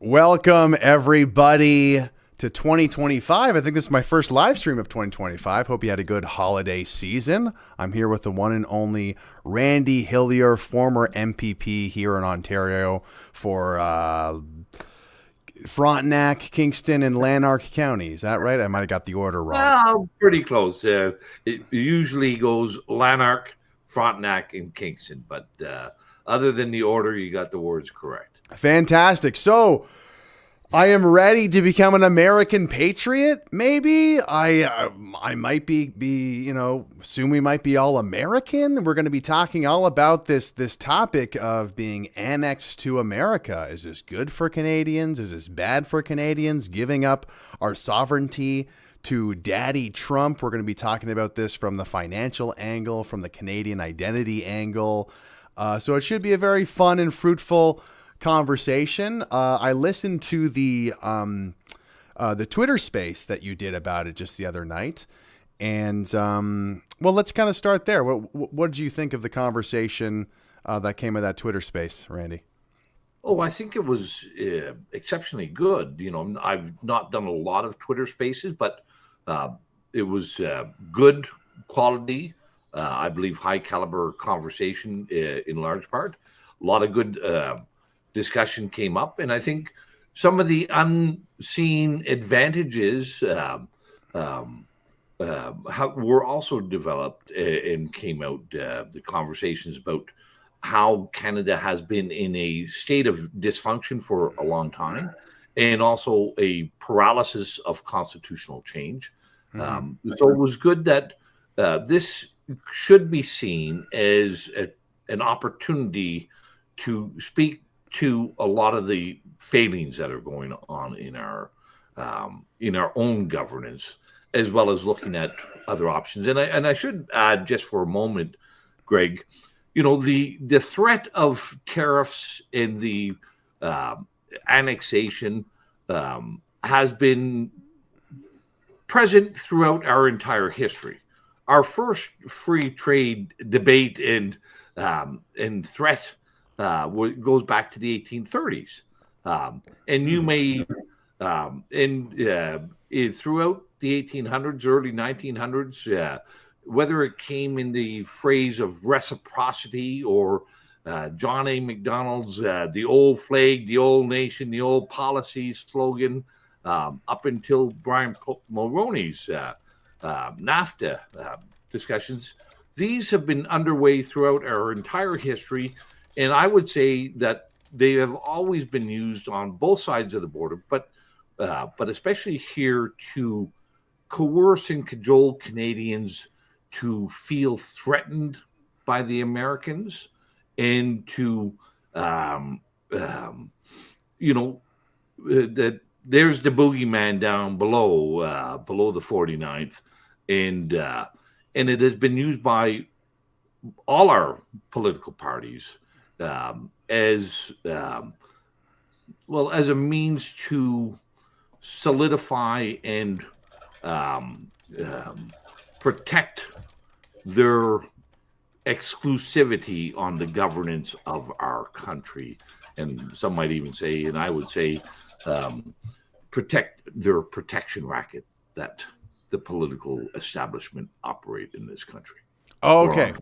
Welcome, everybody, to 2025. I think this is my first live stream of 2025. Hope you had a good holiday season. I'm here with the one and only Randy Hillier, former MPP here in Ontario for Frontenac, Kingston, and Lanark counties. Is that right? I might have got the order wrong. Well, pretty close. It usually goes Lanark, Frontenac, and Kingston. But other than the order, you got the words correct. Fantastic. So I am ready to become an American patriot. Maybe I might be soon we might be all American. We're going to be talking all about this topic of being annexed to America. Is this good for Canadians? Is this bad for Canadians? Giving up our sovereignty to Daddy Trump. We're going to be talking about this from the financial angle, from the Canadian identity angle. So it should be a very fun and fruitful conversation. I listened to the Twitter space that you did about it just the other night, and well, let's kind of start there. What did you think of the conversation that came of that Twitter space, Randy? Oh, I think it was exceptionally good. I've not done a lot of Twitter spaces, but it was good quality. I believe high caliber conversation in large part. A lot of good discussion came up, and I think some of the unseen advantages were also developed and came out. The conversations about how Canada has been in a state of dysfunction for a long time, and also a paralysis of constitutional change. So it was good that this should be seen as an opportunity to speak to a lot of the failings that are going on in our own governance, as well as looking at other options. And I should add, just for a moment, Greg, the threat of tariffs and the annexation has been present throughout our entire history. Our first free trade debate and threat goes back to the 1830s, and you may throughout the 1800s, early 1900s, whether it came in the phrase of reciprocity or John A. Macdonald's the old flag, the old nation, the old policy slogan, up until Brian Mulroney's NAFTA discussions. These have been underway throughout our entire history, and I would say that they have always been used on both sides of the border, but especially here to coerce and cajole Canadians to feel threatened by the Americans, and to that there's the boogeyman down below the 49th, and it has been used by all our political parties as a means to solidify and protect their exclusivity on the governance of our country. And some might even say, and I would say, protect their protection racket that the political establishment operate in this country. Okay.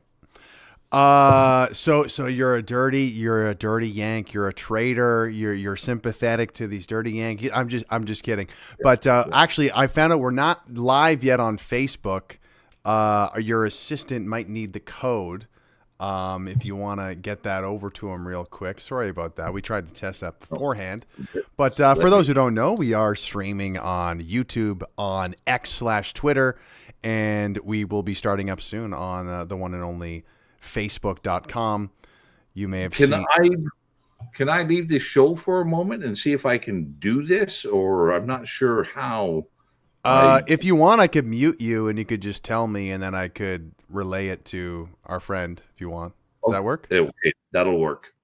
So you're a dirty Yank. You're a traitor. You're sympathetic to these dirty Yankees. I'm just kidding. But actually, I found out we're not live yet on Facebook. Your assistant might need the code. If you want to get that over to him real quick. Sorry about that. We tried to test that beforehand. But for those who don't know, we are streaming on YouTube, on X/Twitter, and we will be starting up soon on the one and only Facebook.com. You may have seen. Can I leave this show for a moment and see if I can do this, or I'm not sure how? If you want, I could mute you and you could just tell me, and then I could relay it to our friend if you want. Does that work? Okay, that'll work.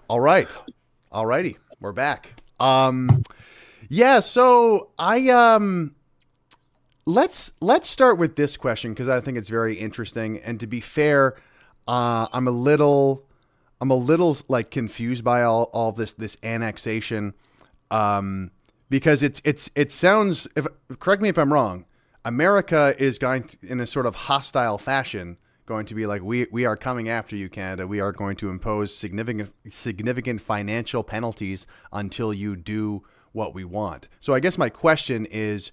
All right. Alrighty. We're back. Yeah, so I let's start with this question because I think it's very interesting. And to be fair, I'm a little like confused by all this annexation, because it sounds. If correct me if I'm wrong, America is going to, in a sort of hostile fashion, going to be like, we are coming after you, Canada. We are going to impose significant financial penalties until you do what we want. So I guess my question is,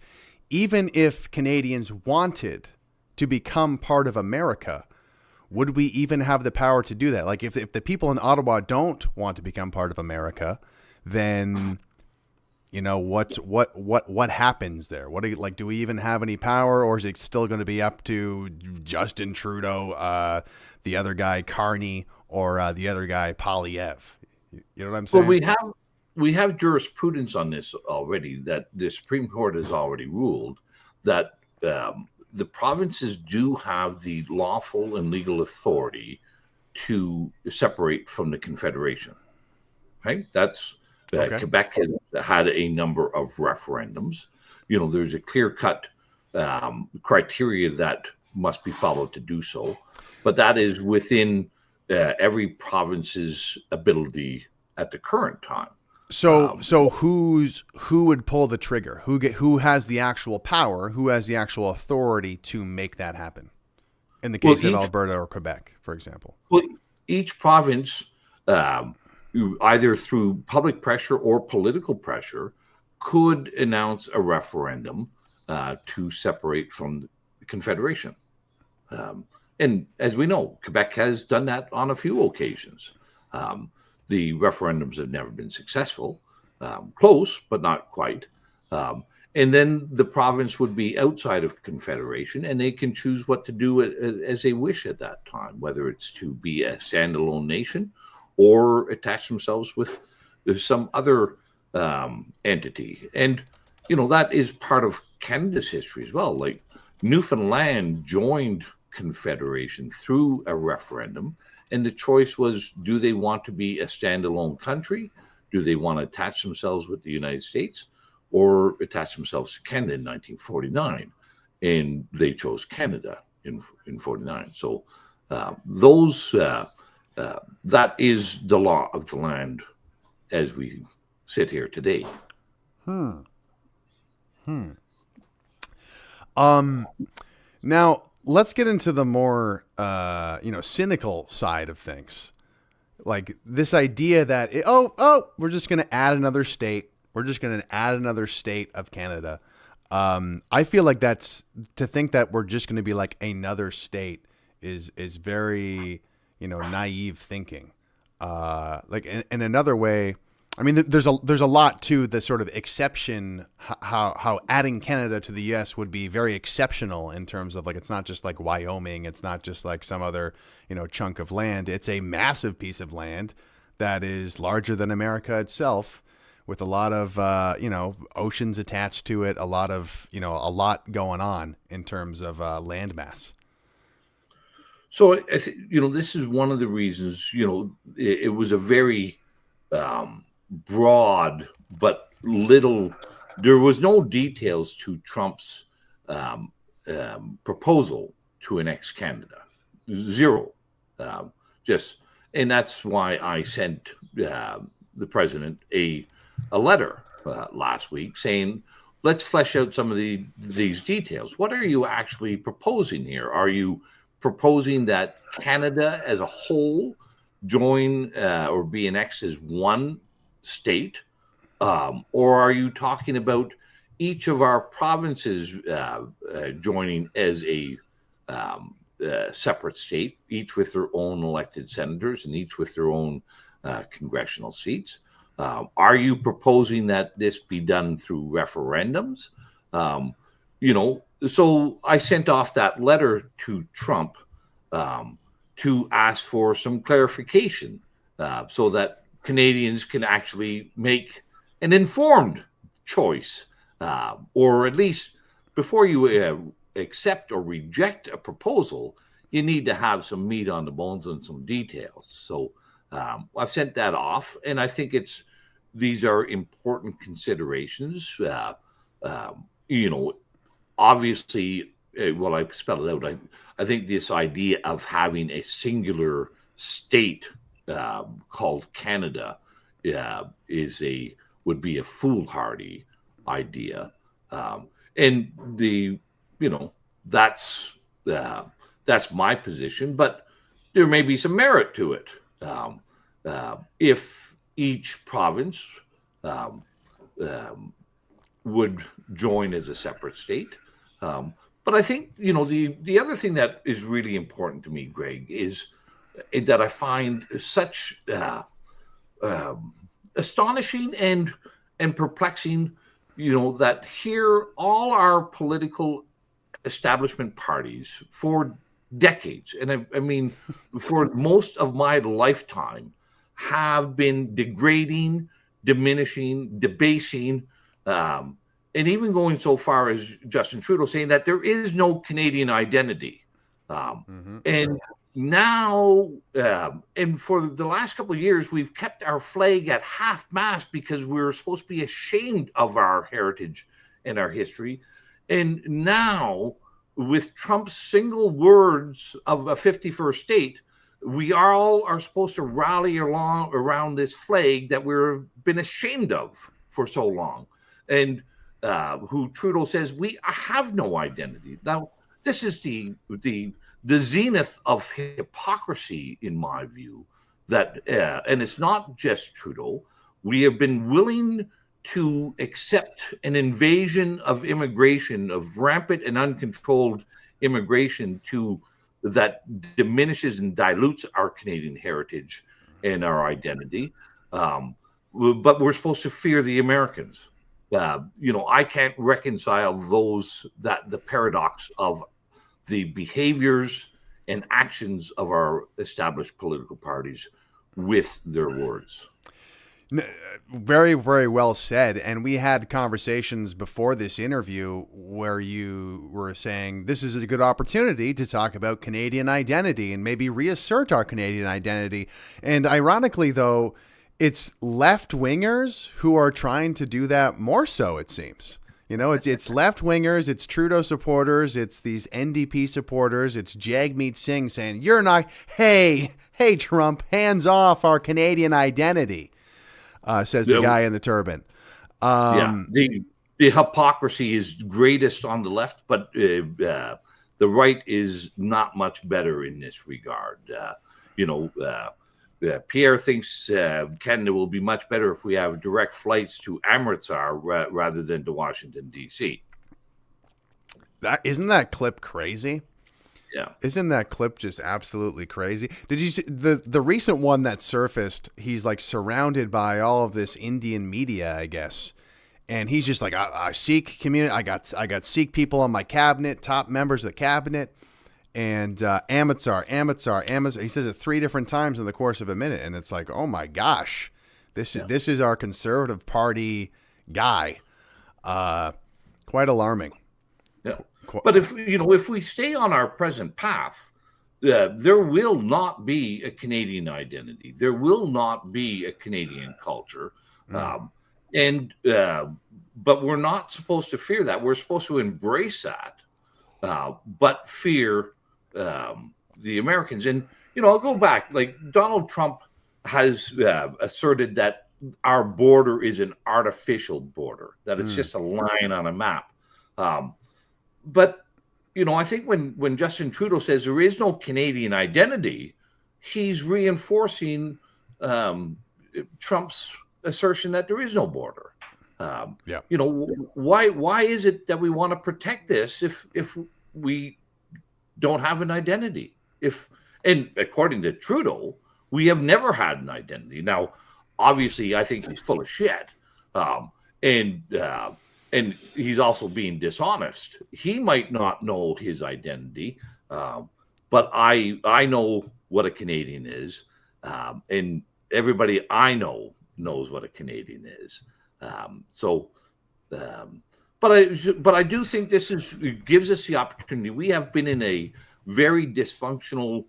even if Canadians wanted to become part of America, would we even have the power to do that? Like if the people in Ottawa don't want to become part of America, then what happens there? Do we even have any power, or is it still going to be up to Justin Trudeau, the other guy Carney, or the other guy Polyev? You know what I'm saying? Well, we have jurisprudence on this already, that the Supreme Court has already ruled that the provinces do have the lawful and legal authority to separate from the Confederation. Right? That's okay. Quebec has had a number of referendums. There's a clear-cut criteria that must be followed to do so, but that is within every province's ability at the current time. So who would pull the trigger? Who has the actual power? Who has the actual authority to make that happen? In the case of Alberta or Quebec, for example. Well, each province, either through public pressure or political pressure, could announce a referendum to separate from the Confederation. And as we know, Quebec has done that on a few occasions. The referendums have never been successful, close, but not quite. And then the province would be outside of Confederation, and they can choose what to do as they wish at that time, whether it's to be a standalone nation or attach themselves with some other entity. And, that is part of Canada's history as well. Like Newfoundland joined Confederation through a referendum, and the choice was, do they want to be a standalone country? Do they want to attach themselves with the United States or attach themselves to Canada in 1949? And they chose Canada in 49. So that is the law of the land as we sit here today. Now let's get into the more, cynical side of things. Like this idea that, we're just going to add another state. We're just going to add another state of Canada. I feel like to think that we're just going to be like another state is very, naive thinking. Like in another way, I mean, there's a lot to the sort of exception, how adding Canada to the U.S. would be very exceptional in terms of, like, it's not just like Wyoming. It's not just like some other, chunk of land. It's a massive piece of land that is larger than America itself, with a lot of, oceans attached to it, a lot going on in terms of land mass. So, this is one of the reasons, it was a very broad, but there was no details to Trump's proposal to annex Canada. Zero. And that's why I sent the president a letter last week saying, let's flesh out some of these details. What are you actually proposing here? Are you proposing that Canada as a whole join or be annexed as one state? Or are you talking about each of our provinces joining as a separate state, each with their own elected senators and each with their own congressional seats? Are you proposing that this be done through referendums? So I sent off that letter to Trump to ask for some clarification so that Canadians can actually make an informed choice, or at least before you accept or reject a proposal, you need to have some meat on the bones and some details. So I've sent that off, and I think these are important considerations. obviously, well, I spelled it out. I think this idea of having a singular state called Canada would be a foolhardy idea, and you know that's that's my position, but there may be some merit to it if each province um, um, would join as a separate state. But I think the other thing that is really important to me, Greg, is that I find such astonishing and perplexing. That here all our political establishment parties for decades, and I mean for most of my lifetime, have been degrading, diminishing, debasing, and even going so far as Justin Trudeau saying that there is no Canadian identity. And now, and for the last couple of years, we've kept our flag at half-mast because we're supposed to be ashamed of our heritage and our history. And now, with Trump's single words of a 51st state, we all are supposed to rally along around this flag that we've been ashamed of for so long. And who Trudeau says we have no identity. Now, this is the zenith of hypocrisy, in my view. That and it's not just Trudeau. We have been willing to accept an invasion of immigration, of rampant and uncontrolled immigration, that diminishes and dilutes our Canadian heritage and our identity. But we're supposed to fear the Americans. I can't reconcile the paradox of the behaviors and actions of our established political parties with their words. Very, very well said. And we had conversations before this interview where you were saying this is a good opportunity to talk about Canadian identity and maybe reassert our Canadian identity. And ironically, though, it's left-wingers who are trying to do that more so, it seems. It's left-wingers, it's Trudeau supporters, it's these NDP supporters, it's Jagmeet Singh saying, you're not, hey, Trump, hands off our Canadian identity. Says the guy in the turban. The hypocrisy is greatest on the left, but the right is not much better in this regard. Pierre thinks Canada will be much better if we have direct flights to Amritsar rather than to Washington, D.C. Isn't that clip crazy? Yeah. Isn't that clip just absolutely crazy? Did you see the recent one that surfaced? He's like surrounded by all of this Indian media, I guess. And he's just like, I Sikh community. I got Sikh people on my cabinet, top members of the cabinet. And Amritsar. He says it 3 different times in the course of a minute. And it's like, oh my gosh, this is our Conservative Party guy. Quite alarming. Yeah. But if we stay on our present path, there will not be a Canadian identity. There will not be a Canadian culture. But we're not supposed to fear that. We're supposed to embrace that, but fear the Americans. And, I'll go back. Like Donald Trump has asserted that our border is an artificial border, that it's just a line on a map. But, I think when Justin Trudeau says there is no Canadian identity, he's reinforcing Trump's assertion that there is no border. Why is it that we want to protect this if we don't have an identity? And according to Trudeau, we have never had an identity. Now, obviously, I think he's full of shit. And he's also being dishonest. He might not know his identity, but I know what a Canadian is, and everybody I know knows what a Canadian is. But I do think it gives us the opportunity. We have been in a very dysfunctional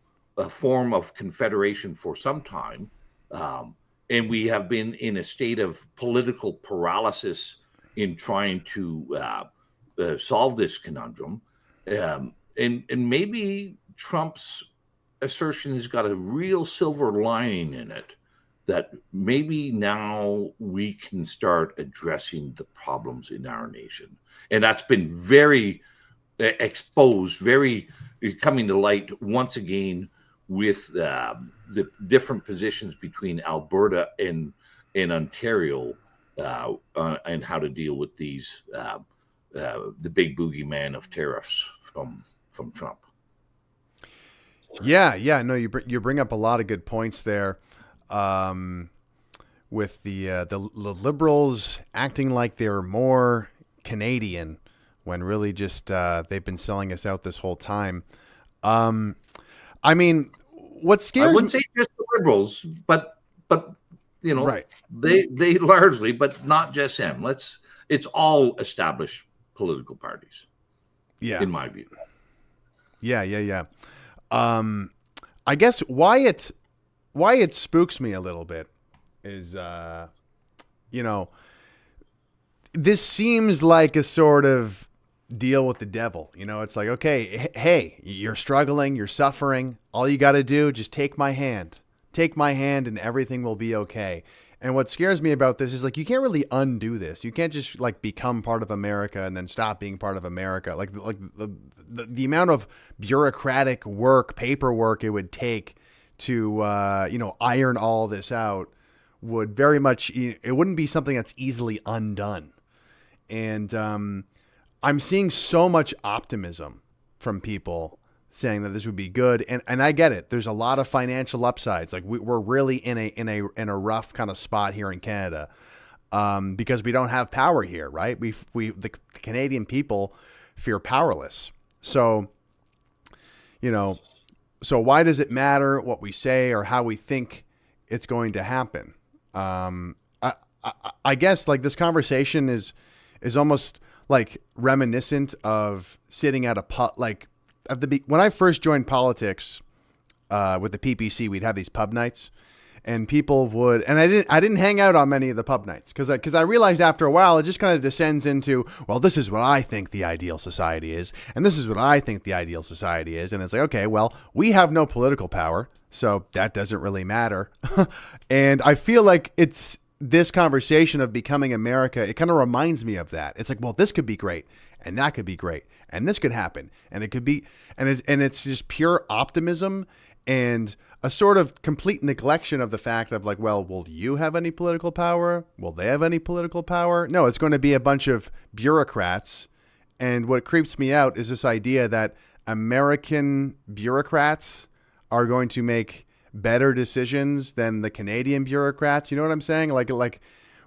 form of confederation for some time, and we have been in a state of political paralysis in trying to solve this conundrum. And maybe Trump's assertion has got a real silver lining in it, that maybe now we can start addressing the problems in our nation. And that's been very exposed, very coming to light once again with the different positions between Alberta and Ontario, and how to deal with these the big boogeyman of tariffs from Trump. Yeah. No, you bring up a lot of good points there. With the Liberals acting like they're more Canadian when really just they've been selling us out this whole time. I mean, what scares I wouldn't say just the Liberals, but you know, right. they largely, but not just them. It's all established political parties. Yeah. In my view. Yeah. I guess why it spooks me a little bit is, this seems like a sort of deal with the devil. It's like, okay, hey, you're struggling, you're suffering. All you got to do, just take my hand and everything will be okay. And what scares me about this is like, you can't really undo this. You can't just like become part of America and then stop being part of America. Like the amount of bureaucratic paperwork it would take to, iron all this out would very much, it wouldn't be something that's easily undone. And I'm seeing so much optimism from people saying that this would be good. And I get it. There's a lot of financial upsides. Like we're really in a rough kind of spot here in Canada, because we don't have power here, right? The Canadian people feel powerless. So, so why does it matter what we say or how we think it's going to happen? I guess like this conversation is almost like reminiscent of sitting at when I first joined politics with the PPC, we'd have these pub nights, and people would, and I didn't hang out on many of the pub nights because I realized after a while it just kind of descends into, well, this is what I think the ideal society is, and this is what I think the ideal society is, and it's like, okay, well, we have no political power, so that doesn't really matter. And I feel like it's this conversation of becoming America, it kind of reminds me of that. It's like, well, this could be great, and that could be great, and this could happen, and it could be, and it's just pure optimism and a sort of complete neglection of the fact of like, well, will you have any political power? Will they have any political power? No, it's going to be a bunch of bureaucrats. And what creeps me out is this idea that American bureaucrats are going to make better decisions than the Canadian bureaucrats. You know what I'm saying? Like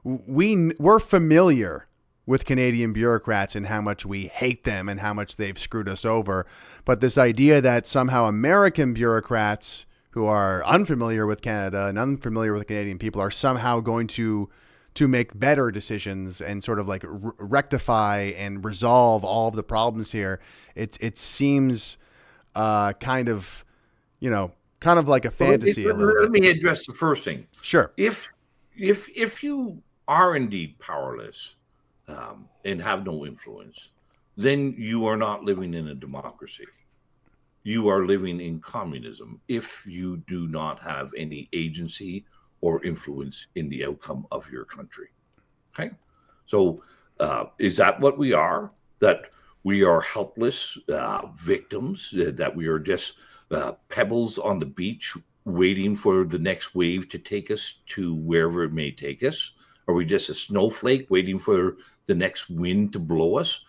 we're familiar with Canadian bureaucrats and how much we hate them and how much they've screwed us over. But this idea that somehow American bureaucrats who are unfamiliar with Canada and unfamiliar with the Canadian people are somehow going to make better decisions and sort of like rectify and resolve all of the problems here. It seems kind of like a fantasy. Let me address the first thing. Sure. If you are indeed powerless and have no influence, then you are not living in a democracy. You are living in communism if you do not have any agency or influence in the outcome of your country. Okay? So is that what we are? That we are helpless victims, that we are just pebbles on the beach waiting for the next wave to take us to wherever it may take us? Are we just a snowflake waiting for the next wind to blow us?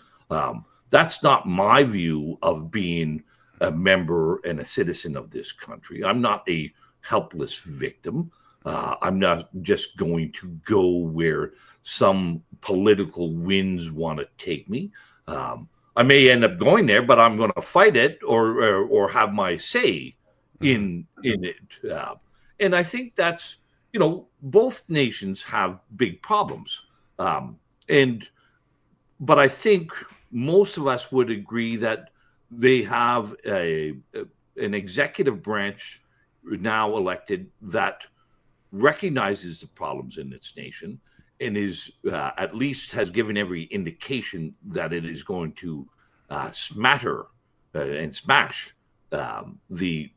That's not my view of being a member and a citizen of this country. I'm not a helpless victim. I'm not just going to go where some political winds want to take me. I may end up going there, but I'm going to fight it or have my say in it. And I think that's, both nations have big problems. But I think most of us would agree that they have an executive branch now elected that recognizes the problems in its nation is at least has given every indication that it is going to smatter and smash the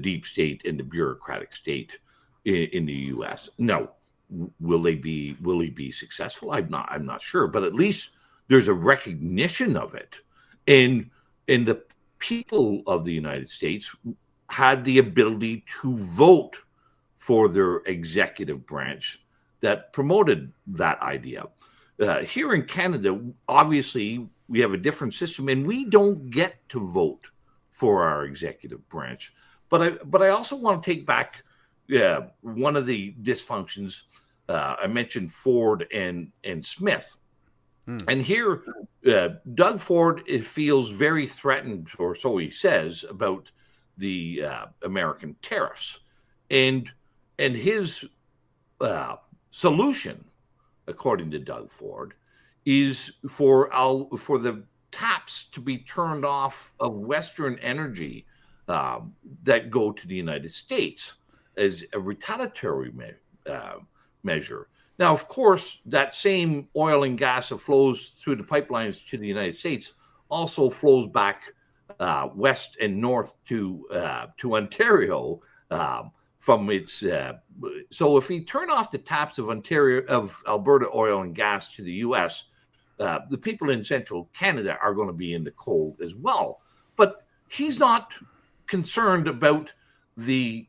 deep state and the bureaucratic state in the U.S. Now, will he be successful? I'm not sure, but at least there's a recognition of it, and the people of the United States had the ability to vote for their executive branch that promoted that idea. Here in Canada, obviously, we have a different system, and we don't get to vote for our executive branch. But I also want to take back one of the dysfunctions. I mentioned Ford and Smith. And here, Doug Ford feels very threatened, or so he says, about the American tariffs. And his solution, according to Doug Ford, is for the taps to be turned off of Western energy that go to the United States as a retaliatory measure. Now, of course, that same oil and gas that flows through the pipelines to the United States also flows back west and north to Ontario from its. So, if we turn off the taps of Alberta oil and gas to the U.S., the people in central Canada are going to be in the cold as well. But he's not concerned about the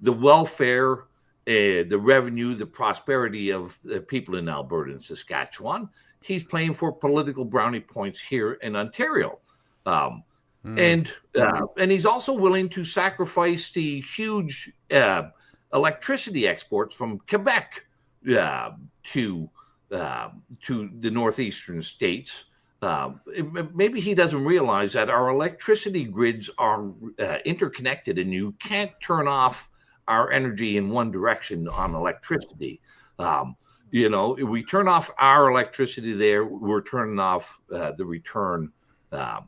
welfare, the revenue, the prosperity of the people in Alberta and Saskatchewan. He's playing for political brownie points here in Ontario. And he's also willing to sacrifice the huge electricity exports from Quebec to the northeastern states. Maybe he doesn't realize that our electricity grids are interconnected, and you can't turn off our energy in one direction on electricity. If we turn off our electricity there, we're turning off the return. But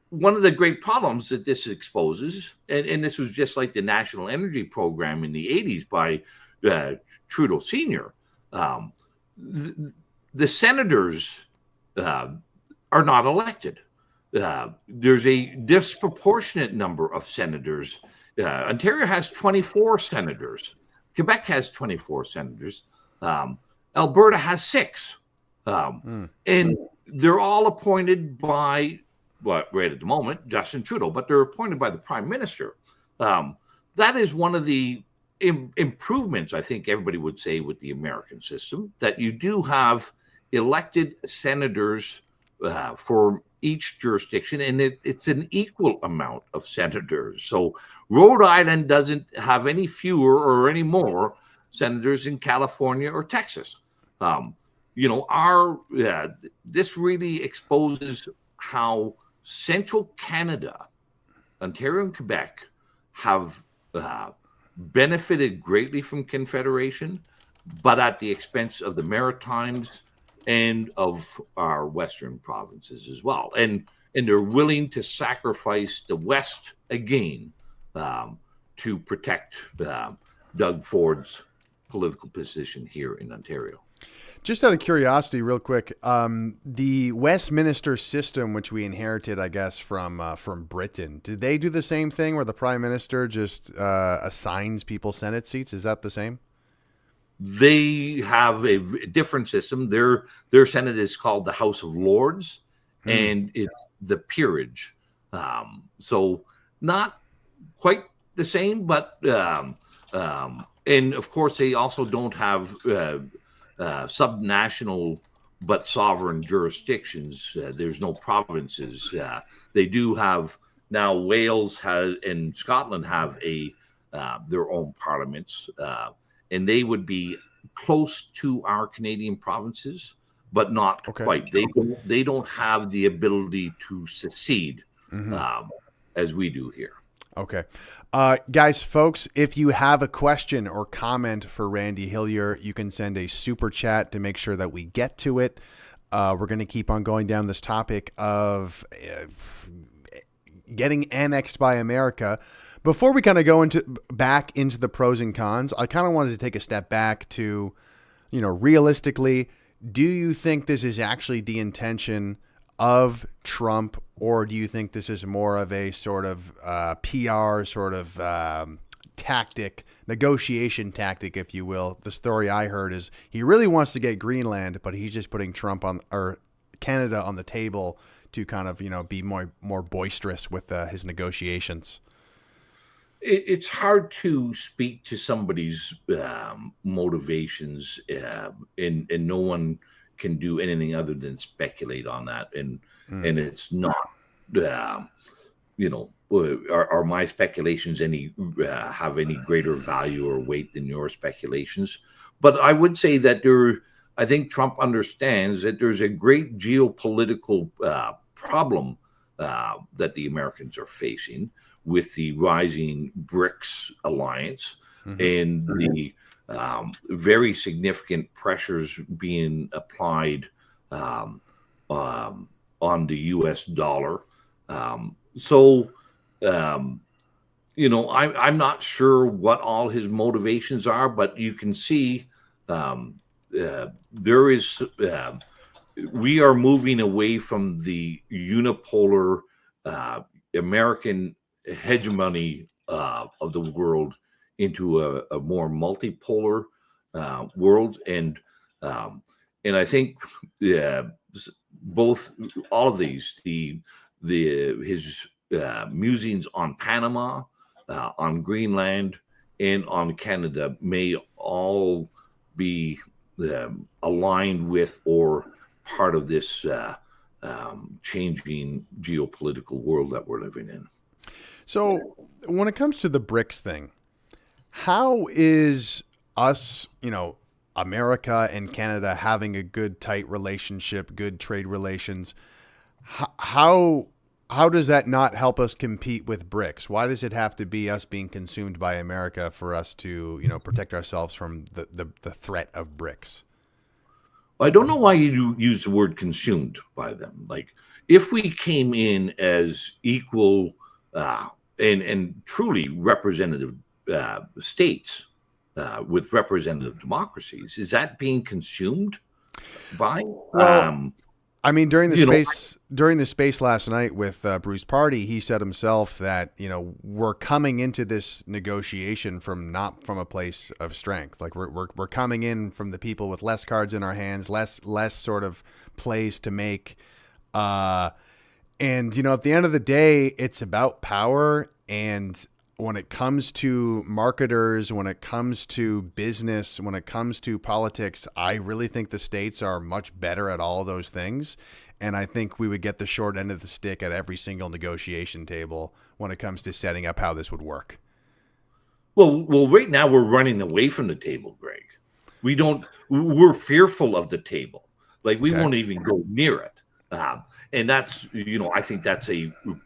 one of the great problems that this exposes, and this was just like the National Energy Program in the 80s by Trudeau Sr., the senators are not elected. There's a disproportionate number of senators. Ontario has 24 senators. Quebec has 24 senators. Alberta has 6. And they're all appointed by, right at the moment, Justin Trudeau, but they're appointed by the Prime Minister. That is one of the improvements, I think everybody would say, with the American system, that you do have elected senators for each jurisdiction, and it's an equal amount of senators. So Rhode Island doesn't have any fewer or any more senators in California or Texas. This really exposes how central Canada, Ontario and Quebec, have benefited greatly from Confederation, but at the expense of the Maritimes and of our Western provinces as well. And they're willing to sacrifice the West again to protect Doug Ford's political position here in Ontario. Just out of curiosity, real quick, the Westminster system, which we inherited, I guess, from Britain, did they do the same thing where the Prime Minister just assigns people Senate seats? Is that the same? They have a different system. Their Senate is called the House of Lords, and it's the peerage. So not quite the same, but and of course they also don't have subnational but sovereign jurisdictions. There's no provinces. They do have now. Wales has and Scotland have their own parliaments, and they would be close to our Canadian provinces, but not quite. They don't have the ability to secede as we do here. Okay. Guys, folks, if you have a question or comment for Randy Hillier, you can send a super chat to make sure that we get to it. We're going to keep on going down this topic of getting annexed by America. Before we kind of go back into the pros and cons, I kind of wanted to take a step back to, realistically, do you think this is actually the intention of Trump, or do you think this is more of a sort of PR sort of tactic, negotiation tactic, if you will? The story I heard is he really wants to get Greenland, but he's just putting Trump or Canada on the table to kind of, be more boisterous with his negotiations. It's hard to speak to somebody's motivations, and no one can do anything other than speculate on that. And it's not, are my speculations have any greater value or weight than your speculations? But I would say that I think Trump understands that there's a great geopolitical problem that the Americans are facing with the rising BRICS alliance and the very significant pressures being applied on the U.S. dollar. I'm not sure what all his motivations are, but you can see we are moving away from the unipolar American hegemony of the world into a more multipolar world, and I think all of these his musings on Panama, on Greenland, and on Canada may all be aligned with or part of this changing geopolitical world that we're living in. So when it comes to the BRICS thing, how is us, America and Canada having a good, tight relationship, good trade relations? How does that not help us compete with BRICS? Why does it have to be us being consumed by America for us to, protect ourselves from the threat of BRICS? I don't know why you use the word consumed by them. Like, if we came in as equal and truly representative states with representative democracies, is that being consumed by? Well, during the space last night with Bruce Party, he said himself that we're coming into this negotiation not from a place of strength. Like we're coming in from the people with less cards in our hands, less sort of plays to make. And at the end of the day, it's about power. And when it comes to marketers, when it comes to business, when it comes to politics, I really think the states are much better at all those things. And I think we would get the short end of the stick at every single negotiation table when it comes to setting up how this would work. Well, right now we're running away from the table, Greg. We're fearful of the table. Like we won't even go near it. And that's, I think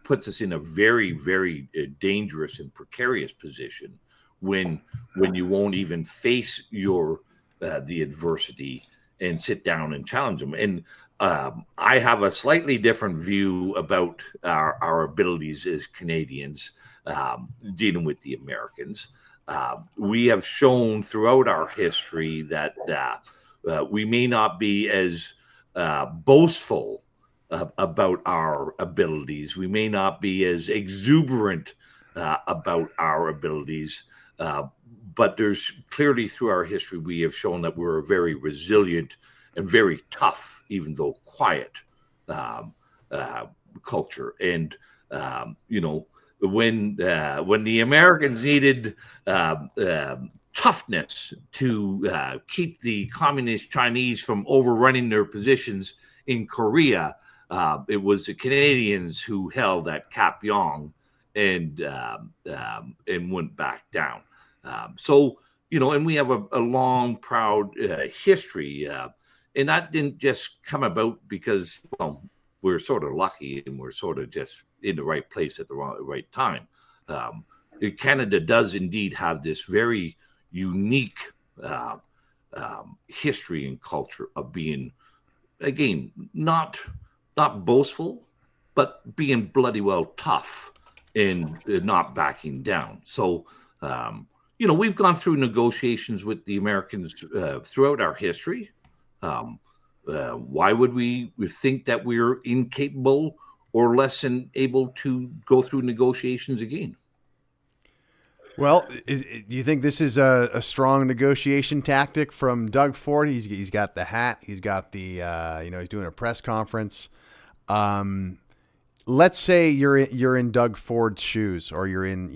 puts us in a very, very dangerous and precarious position when you won't even face the adversity and sit down and challenge them. And I have a slightly different view about our abilities as Canadians dealing with the Americans. We have shown throughout our history that we may not be as boastful about our abilities. We may not be as exuberant about our abilities, but there's clearly through our history, we have shown that we're a very resilient and very tough, even though quiet culture. And, when the Americans needed toughness to keep the communist Chinese from overrunning their positions in Korea, it was the Canadians who held at Cap Yong and went back down. And we have a long, proud history. And that didn't just come about because, we're sort of lucky and we're sort of just in the right place at the right time. Canada does indeed have this very unique history and culture of being, again, not boastful, but being bloody well tough and not backing down. So, we've gone through negotiations with the Americans throughout our history. Why would we think that we're incapable or less than able to go through negotiations again? Well, do you think this is a strong negotiation tactic from Doug Ford? He's got the hat. He's got the he's doing a press conference. Let's say you're in Doug Ford's shoes, or you're in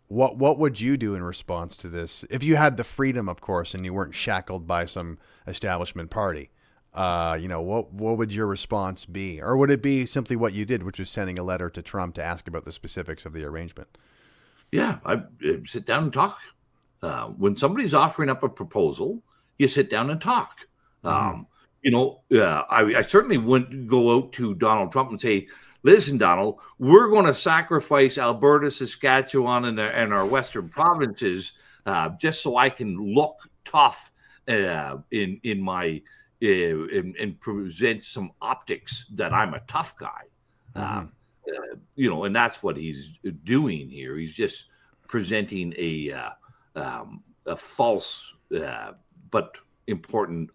what would you do in response to this if you had the freedom, of course, and you weren't shackled by some establishment party? What would your response be, or would it be simply what you did, which was sending a letter to Trump to ask about the specifics of the arrangement? Yeah, I sit down and talk. When somebody's offering up a proposal, you sit down and talk. I certainly wouldn't go out to Donald Trump and say, "Listen, Donald, we're going to sacrifice Alberta, Saskatchewan, and our western provinces just so I can look tough in my and present some optics that I'm a tough guy." And that's what he's doing here. He's just presenting a false but important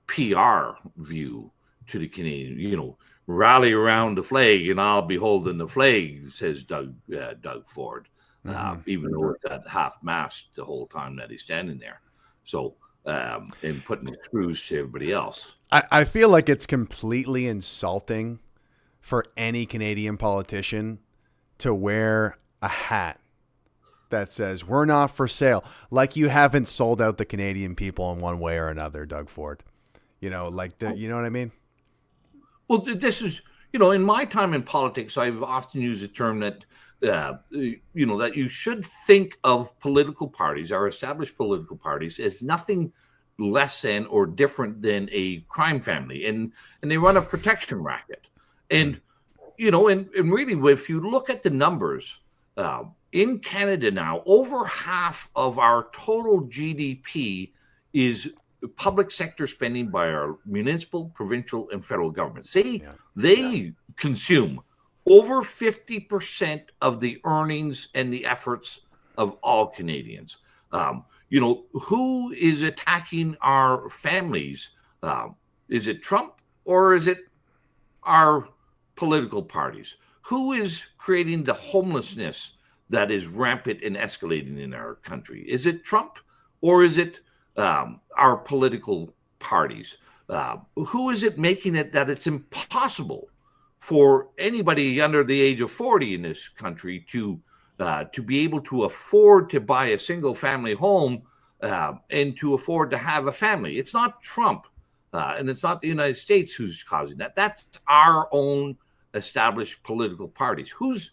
PR view to the Canadian. Rally around the flag, and I'll be holding the flag, says Doug Ford, even though it's at half-mast the whole time that he's standing there. So, and putting the screws to everybody else. I feel like it's completely insulting for any Canadian politician to wear a hat that says "we're not for sale," like you haven't sold out the Canadian people in one way or another, Doug Ford. You know what I mean? Well, this is, in my time in politics, I've often used the term that, that you should think of political parties, our established political parties, as nothing less than or different than a crime family, and they run a protection racket. And and really, if you look at the numbers in Canada now, over half of our total GDP is public sector spending by our municipal, provincial, and federal governments. They consume over 50% of the earnings and the efforts of all Canadians. Who is attacking our families? Is it Trump, or is it our political parties? Who is creating the homelessness that is rampant and escalating in our country? Is it Trump, or is it our political parties? Who is it making it that it's impossible for anybody under the age of 40 in this country to be able to afford to buy a single family home and to afford to have a family? It's not Trump, and it's not the United States who's causing that. That's our own established political parties. Who's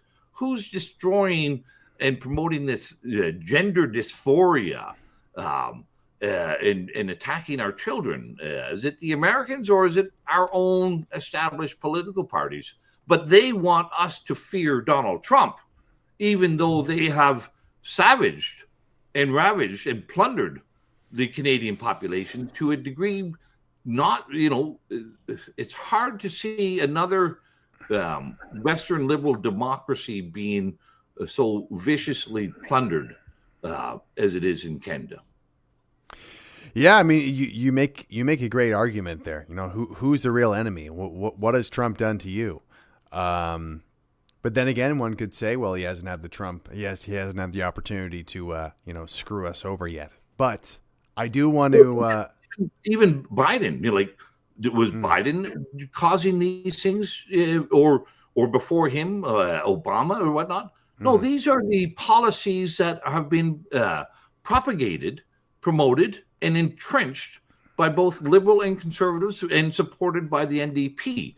destroying and promoting this gender dysphoria and attacking our children? Is it the Americans, or is it our own established political parties? But they want us to fear Donald Trump, even though they have savaged and ravaged and plundered the Canadian population to a degree it's hard to see another Western liberal democracy being so viciously plundered as it is in Canada. Yeah, I mean, you make a great argument there. Who's the real enemy? What has Trump done to you? But then again, one could say, well, he hasn't had he hasn't had the opportunity to screw us over yet. But I do want to even Biden, was Biden causing these things, or before him, Obama or whatnot? No, these are the policies that have been propagated, promoted, and entrenched by both liberal and conservatives, and supported by the NDP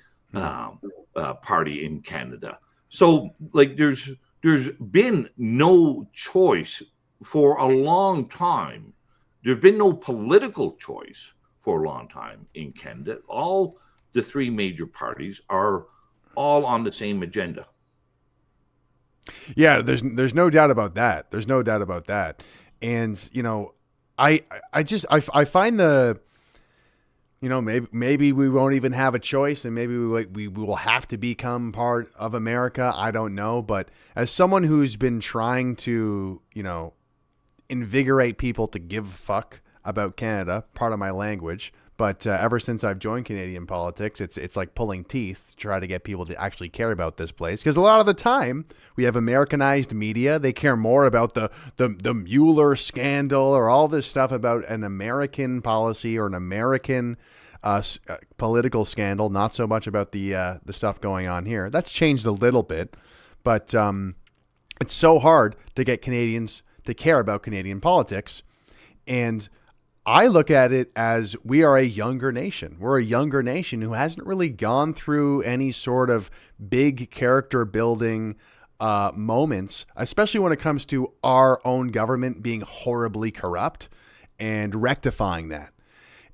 party in Canada. So, there's been no choice for a long time. There's been no political choice for a long time in Canada. All the three major parties are all on the same agenda. Yeah, there's no doubt about that. There's no doubt about that. And I find maybe we won't even have a choice, and maybe we will have to become part of America. I don't know, but as someone who's been trying to, invigorate people to give a fuck about Canada, part of my language. But ever since I've joined Canadian politics, it's like pulling teeth to try to get people to actually care about this place. Because a lot of the time we have Americanized media. They care more about the Mueller scandal or all this stuff about an American policy or an American political scandal, not so much about the stuff going on here. That's changed a little bit, but it's so hard to get Canadians to care about Canadian politics. And I look at it as we are a younger nation. We're a younger nation who hasn't really gone through any sort of big character building moments, especially when it comes to our own government being horribly corrupt and rectifying that.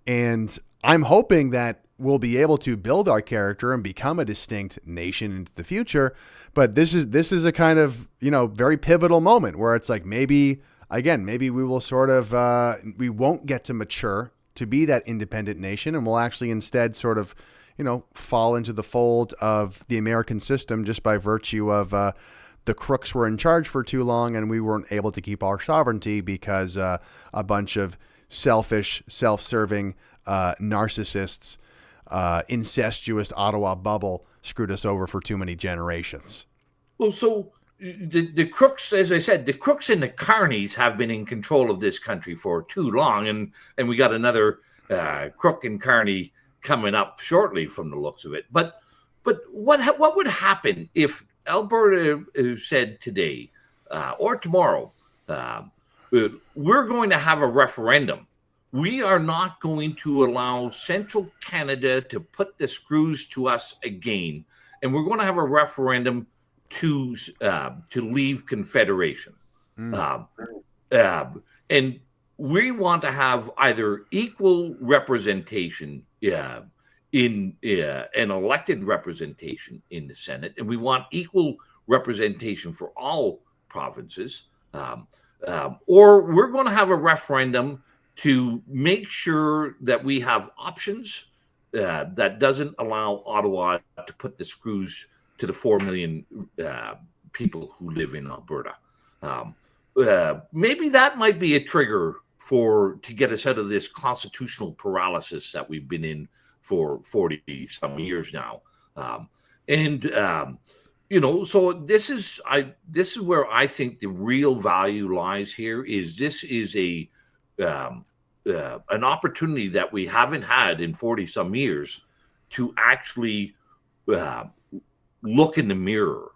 And I'm hoping that we'll be able to build our character and become a distinct nation into the future. But this is a kind of, very pivotal moment where it's like maybe we will sort of, we won't get to mature to be that independent nation, and we'll actually instead sort of, fall into the fold of the American system just by virtue of the crooks were in charge for too long and we weren't able to keep our sovereignty because a bunch of selfish, self-serving narcissists, incestuous Ottawa bubble screwed us over for too many generations. Well, so the crooks, as I said, the crooks and the carnies have been in control of this country for too long, and we got another crook and carney coming up shortly from the looks of it. But what would happen if Alberta said today or tomorrow, we're going to have a referendum? We are not going to allow Central Canada to put the screws to us again, and we're going to have a referendum to leave Confederation. And we want to have either equal representation in an elected representation in the Senate, and we want equal representation for all provinces, or we're going to have a referendum to make sure that we have options that doesn't allow Ottawa to put the screws to the 4 million people who live in Alberta. Maybe that might be a trigger to get us out of this constitutional paralysis that we've been in for 40 some years now. So this is where I think the real value lies here. This is an opportunity that we haven't had in 40 some years to actually look in the mirror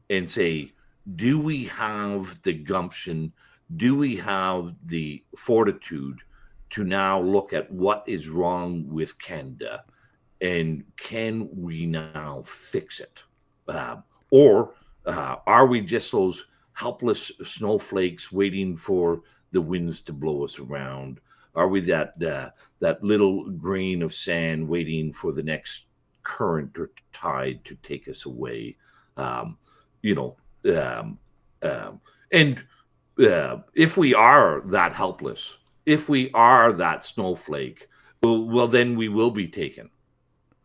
and say, do we have the gumption? Do we have the fortitude to now look at what is wrong with Canada? And can we now fix it? Or are we just those helpless snowflakes waiting for the winds to blow us around? Are we that little grain of sand waiting for the next current or tide to take us away? If we are that helpless, if we are that snowflake, well, then we will be taken,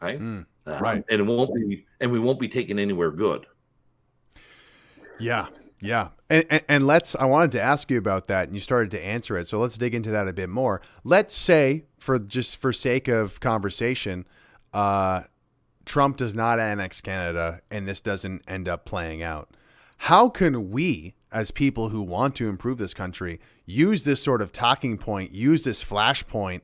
right? Right, and we won't be taken anywhere good. Yeah. And I wanted to ask you about that, and you started to answer it. So let's dig into that a bit more. Let's say, for sake of conversation, Trump does not annex Canada and this doesn't end up playing out. How can we, as people who want to improve this country, use this sort of talking point, use this flashpoint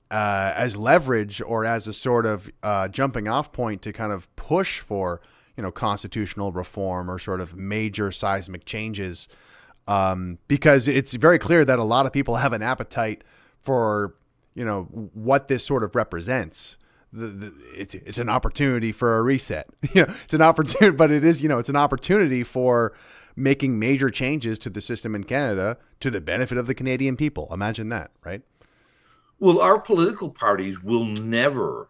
as leverage or as a sort of jumping off point to kind of push for constitutional reform or sort of major seismic changes, because it's very clear that a lot of people have an appetite for, what this sort of represents. It's an opportunity for a reset. It's an opportunity, but it is, it's an opportunity for making major changes to the system in Canada to the benefit of the Canadian people. Imagine that, right? Well, our political parties will never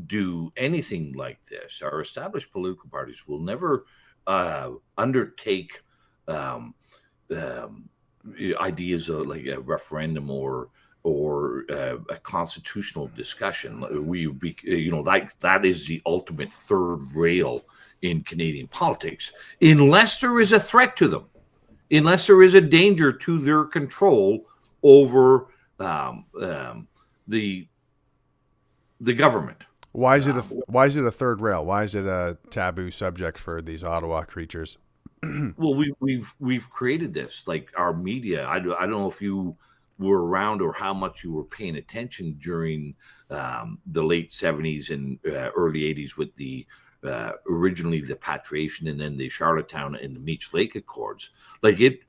do anything like this. Our established political parties will never undertake ideas like a referendum or a constitutional discussion. We be, like that is the ultimate third rail in Canadian politics, unless there is a threat to them, unless there is a danger to their control over the government. Why is it a third rail? Why is it a taboo subject for these Ottawa creatures? Well, we've created this, like our media. I don't know if you were around or how much you were paying attention during the late 70s and early 80s with the originally the Patriation and then the Charlottetown and the Meech Lake Accords. Like it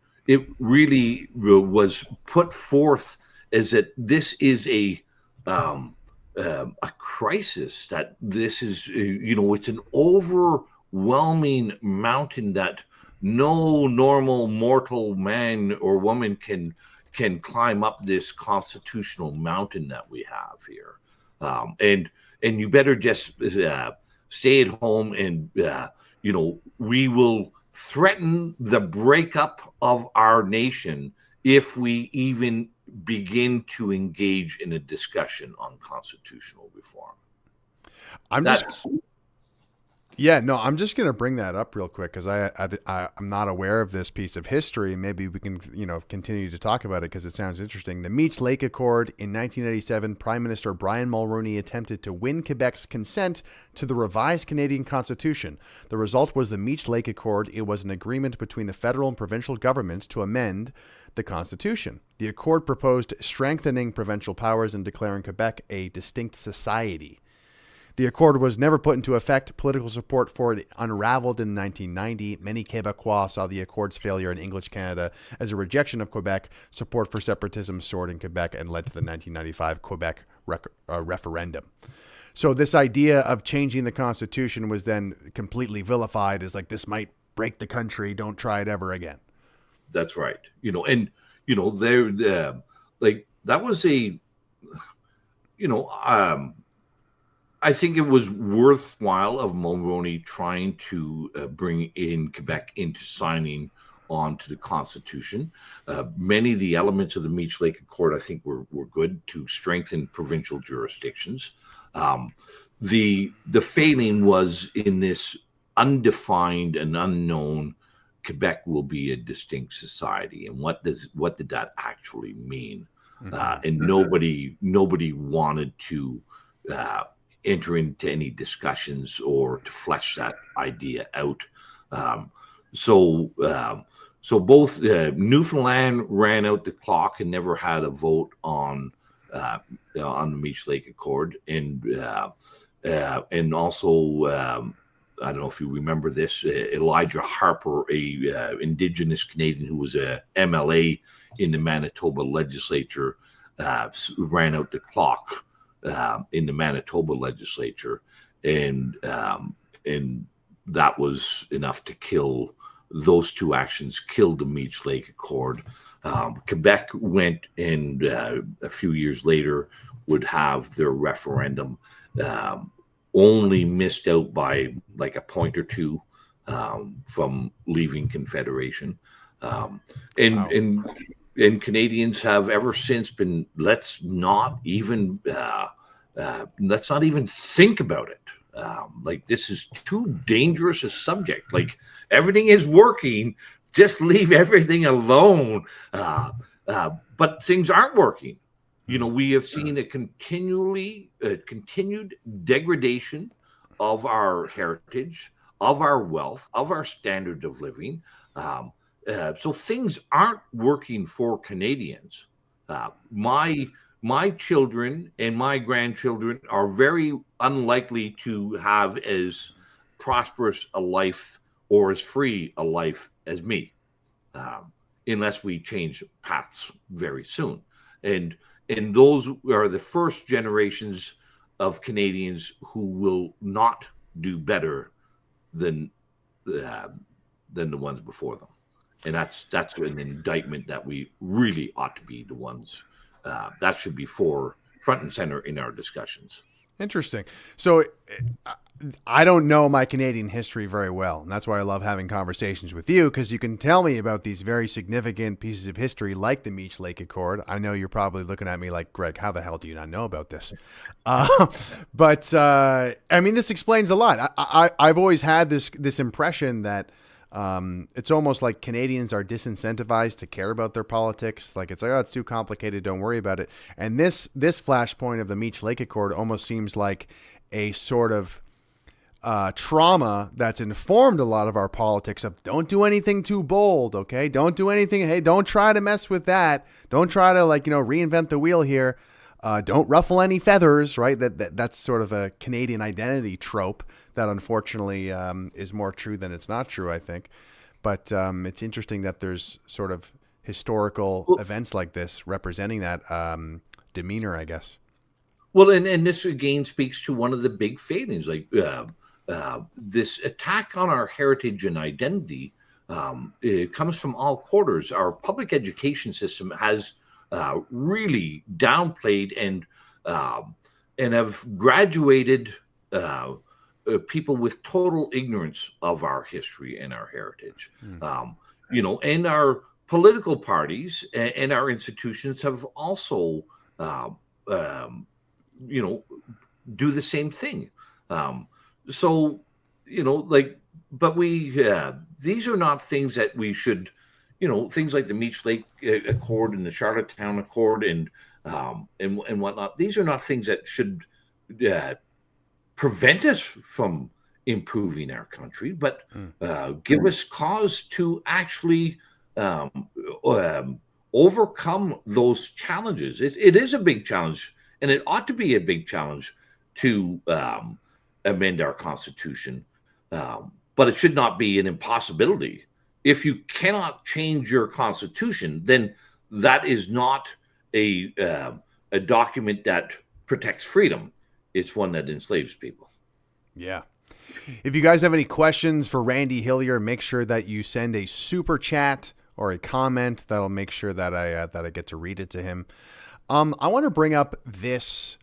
really was put forth as that this is a crisis, that this is it's an overwhelming mountain that no normal mortal man or woman can climb up, this constitutional mountain that we have here, and you better just stay at home, and we will threaten the breakup of our nation if we even begin to engage in a discussion on constitutional reform. I'm just going to bring that up real quick because I'm not aware of this piece of history. Maybe we can, continue to talk about it because it sounds interesting. The Meech Lake Accord in 1987, Prime Minister Brian Mulroney attempted to win Quebec's consent to the revised Canadian Constitution. The result was the Meech Lake Accord. It was an agreement between the federal and provincial governments to amend the Constitution. The Accord proposed strengthening provincial powers and declaring Quebec a distinct society. The Accord was never put into effect. Political support for it unraveled in 1990. Many Quebecois saw the Accord's failure in English Canada as a rejection of Quebec. Support for separatism soared in Quebec and led to the 1995 Quebec referendum. So this idea of changing the Constitution was then completely vilified as like, this might break the country. Don't try it ever again. That's right. There, like that was a, I think it was worthwhile of Mulroney trying to bring in Quebec into signing on to the Constitution. Many of the elements of the Meech Lake Accord, I think, were good to strengthen provincial jurisdictions. The failing was in this undefined and unknown Quebec will be a distinct society, and what did that actually mean? And nobody wanted to enter into any discussions or to flesh that idea out. So both Newfoundland ran out the clock and never had a vote on the Meech Lake Accord, and also. I don't know if you remember this, Elijah Harper, a Indigenous Canadian who was a MLA in the Manitoba legislature, ran out the clock in the Manitoba legislature, and that was enough to kill. Those two actions killed the Meech Lake Accord. Quebec went and a few years later would have their referendum. Only missed out by like a point or two from leaving Confederation, and Canadians have ever since been let's not even think about it. Like this is too dangerous a subject. Like everything is working, just leave everything alone. But things aren't working. We have seen a continued degradation of our heritage, of our wealth, of our standard of living. So things aren't working for Canadians. My children and my grandchildren are very unlikely to have as prosperous a life or as free a life as me, unless we change paths very soon. And those are the first generations of Canadians who will not do better than the ones before them, and that's an indictment that we really ought to be the ones that should be front and center in our discussions. Interesting. So I don't know my Canadian history very well, and that's why I love having conversations with you, because you can tell me about these very significant pieces of history like the Meech Lake Accord. I know you're probably looking at me like, Greg, how the hell do you not know about this? Uh, but I mean, this explains a lot. I've always had this impression that it's almost like Canadians are disincentivized to care about their politics. Like, it's like, oh, it's too complicated, don't worry about it. And this flashpoint of the Meech Lake Accord almost seems like a sort of trauma that's informed a lot of our politics of don't do anything too bold, okay? Don't do anything. Hey, don't try to mess with that. Don't try to reinvent the wheel here. Don't ruffle any feathers, right? That's sort of a Canadian identity trope that unfortunately is more true than it's not true, I think. But it's interesting that there's sort of historical events like this representing that demeanor, I guess. Well, and this again speaks to one of the big failings, like this attack on our heritage and identity. It comes from all quarters. Our public education system has really downplayed and have graduated people with total ignorance of our history and our heritage. And our political parties and our institutions have also do the same thing. So, but these are not things that we should, things like the Meech Lake Accord and the Charlottetown Accord and whatnot. These are not things that should prevent us from improving our country, but give us cause to actually overcome those challenges. It is a big challenge. And it ought to be a big challenge to amend our Constitution, but it should not be an impossibility. If you cannot change your Constitution, then that is not a document that protects freedom. It's one that enslaves people. Yeah. If you guys have any questions for Randy Hillier, make sure that you send a super chat or a comment. That'll make sure that I get to read it to him. I want to bring up this.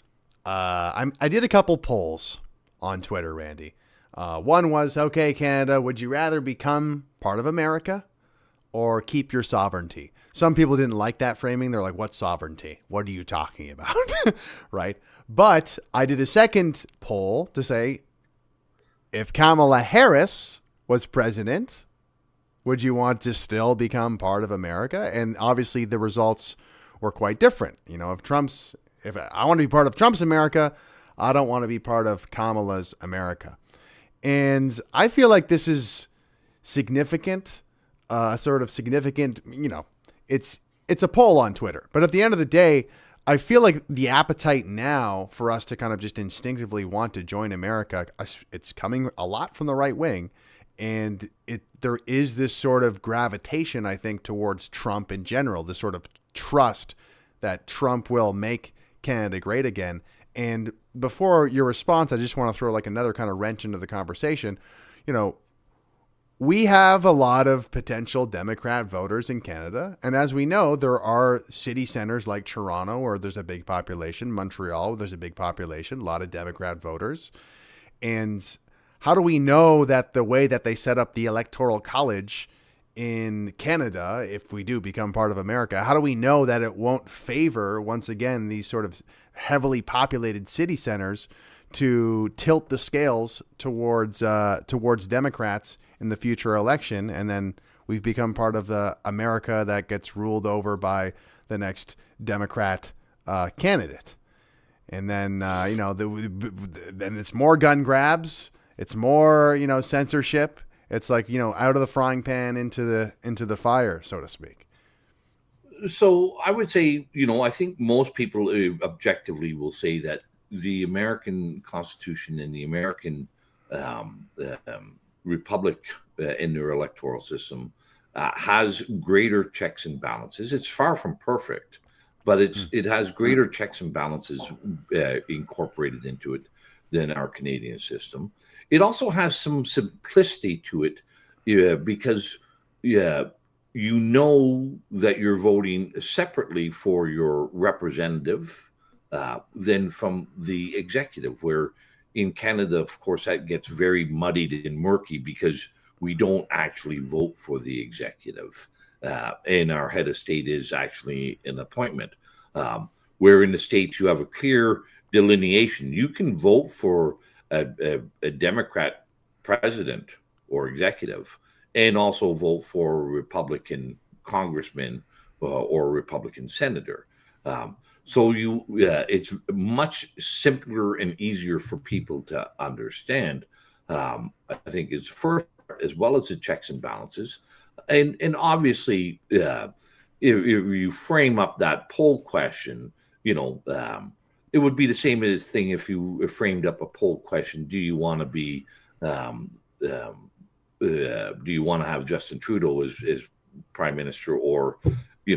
I did a couple polls on Twitter, Randy. One was, okay, Canada, would you rather become part of America or keep your sovereignty? Some people didn't like that framing. They're like, what sovereignty? What are you talking about? Right? But I did a second poll to say, if Kamala Harris was president, would you want to still become part of America? And obviously the results were quite different. If I want to be part of Trump's America, I don't want to be part of Kamala's America. And I feel like this is significant, sort of significant, it's a poll on Twitter. But at the end of the day, I feel like the appetite now for us to kind of just instinctively want to join America, it's coming a lot from the right wing. And there is this sort of gravitation, I think, towards Trump in general, this sort of trust that Trump will make Canada great again. And before your response, I just want to throw like another kind of wrench into the conversation. We have a lot of potential Democrat voters in Canada. And as we know, there are city centers like Toronto where there's a big population, Montreal, where there's a big population, a lot of Democrat voters. And how do we know that the way that they set up the Electoral College in Canada, if we do become part of America, how do we know that it won't favor, once again, these sort of heavily populated city centers to tilt the scales towards Democrats in the future election? And then we've become part of the America that gets ruled over by the next Democrat candidate. And then, then it's more gun grabs. It's more, censorship. It's like, out of the frying pan into the fire, so to speak. So I would say, I think most people objectively will say that the American Constitution and the American Republic in their electoral system has greater checks and balances. It's far from perfect, but it has greater checks and balances incorporated into it than our Canadian system. It also has some simplicity to it because that you're voting separately for your representative than from the executive, where in Canada, of course, that gets very muddied and murky because we don't actually vote for the executive. And our head of state is actually an appointment. Where in the States, you have a clear delineation. You can vote for a Democrat president or executive and also vote for a Republican congressman or a Republican senator. So it's much simpler and easier for people to understand. I think it's first, as well as the checks and balances, and obviously, if you frame up that poll question, it would be the same as thing if you framed up a poll question: do you want to be, do you want to have Justin Trudeau as prime minister, or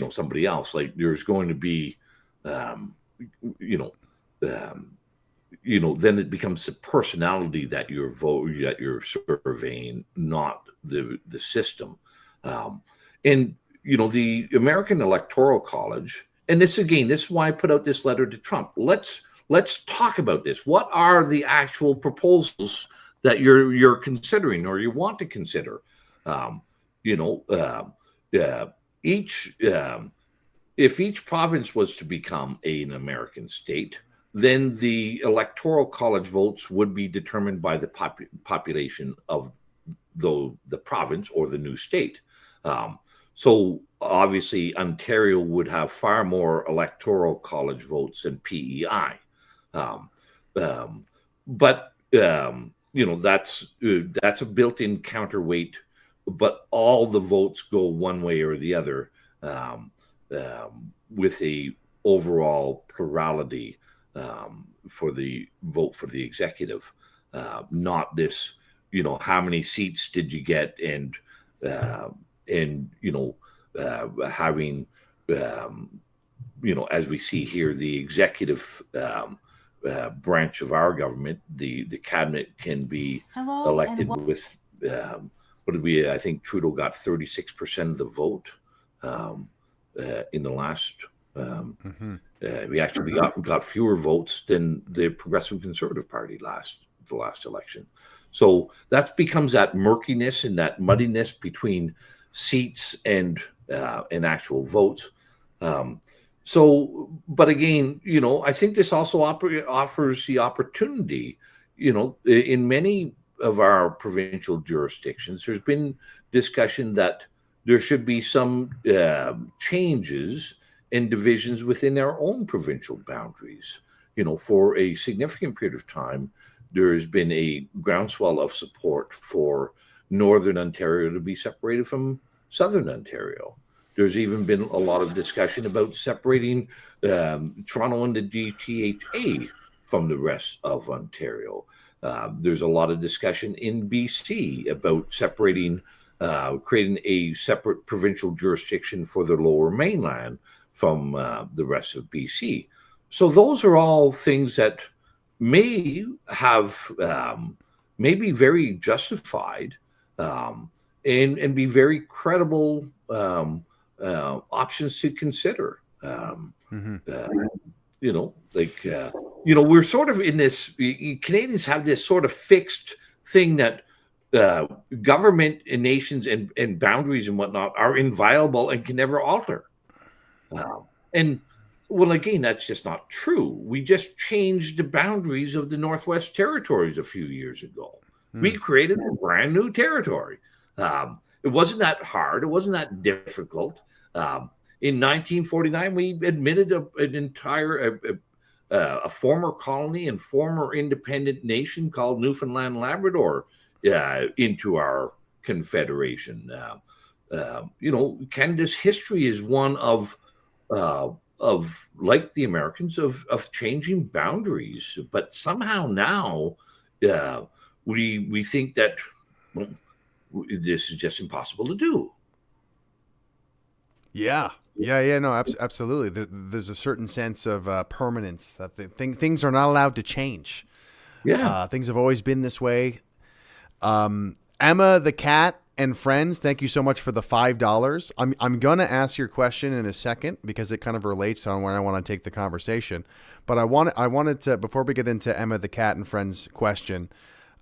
somebody else? Like, there's going to be then it becomes the personality that you're surveying, not the system. And the American Electoral College, and this is why I put out this letter to Trump. Let's talk about this. What are the actual proposals that you're considering or you want to consider? If each province was to become an American state, then the Electoral College votes would be determined by the population of the province or the new state. So obviously, Ontario would have far more Electoral College votes than PEI. But that's a built-in counterweight. But all the votes go one way or the other, with a overall plurality for the vote for the executive, not this, how many seats did you get, and having, as we see here, the executive branch of our government, the cabinet can be elected with, what did we, I think Trudeau got 36% of the vote in the last, we actually got fewer votes than the Progressive Conservative Party the last election. So that becomes that murkiness and that muddiness between seats and actual votes. But again, I think this also offers the opportunity, in many of our provincial jurisdictions, there's been discussion that there should be some changes and divisions within our own provincial boundaries. For a significant period of time, there has been a groundswell of support for Northern Ontario to be separated from Southern Ontario. There's even been a lot of discussion about separating Toronto and the GTHA from the rest of Ontario. There's a lot of discussion in BC about separating, creating a separate provincial jurisdiction for the Lower Mainland from the rest of BC. So those are all things that may be very justified, and be very credible options to consider. We're sort of in this, Canadians have this sort of fixed thing that government and nations and boundaries and whatnot are inviolable and can never alter. And well, again, that's just not true. We just changed the boundaries of the Northwest Territories a few years ago. We created a brand new territory. It wasn't that hard. It wasn't that difficult. In 1949, we admitted an entire a former colony and former independent nation called Newfoundland Labrador into our confederation. Canada's history is one of like the Americans, of changing boundaries, but somehow now we think that this is just impossible to do. Yeah, no, absolutely. There's a certain sense of permanence that things are not allowed to change. Yeah, things have always been this way. Emma the cat and friends, thank you so much for the $5. I'm gonna ask your question in a second because it kind of relates on where I want to take the conversation. But I wanted to, before we get into Emma the cat and friends question,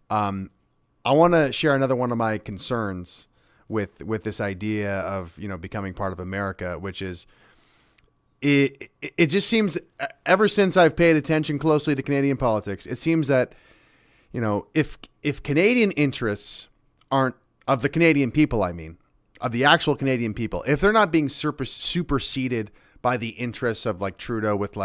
I want to share another one of my concerns with this idea of becoming part of America, which is it just seems, ever since I've paid attention closely to Canadian politics, it seems that if Canadian interests aren't, of the Canadian people, I mean, of the actual Canadian people, if they're not being superseded by the interests of like Trudeau with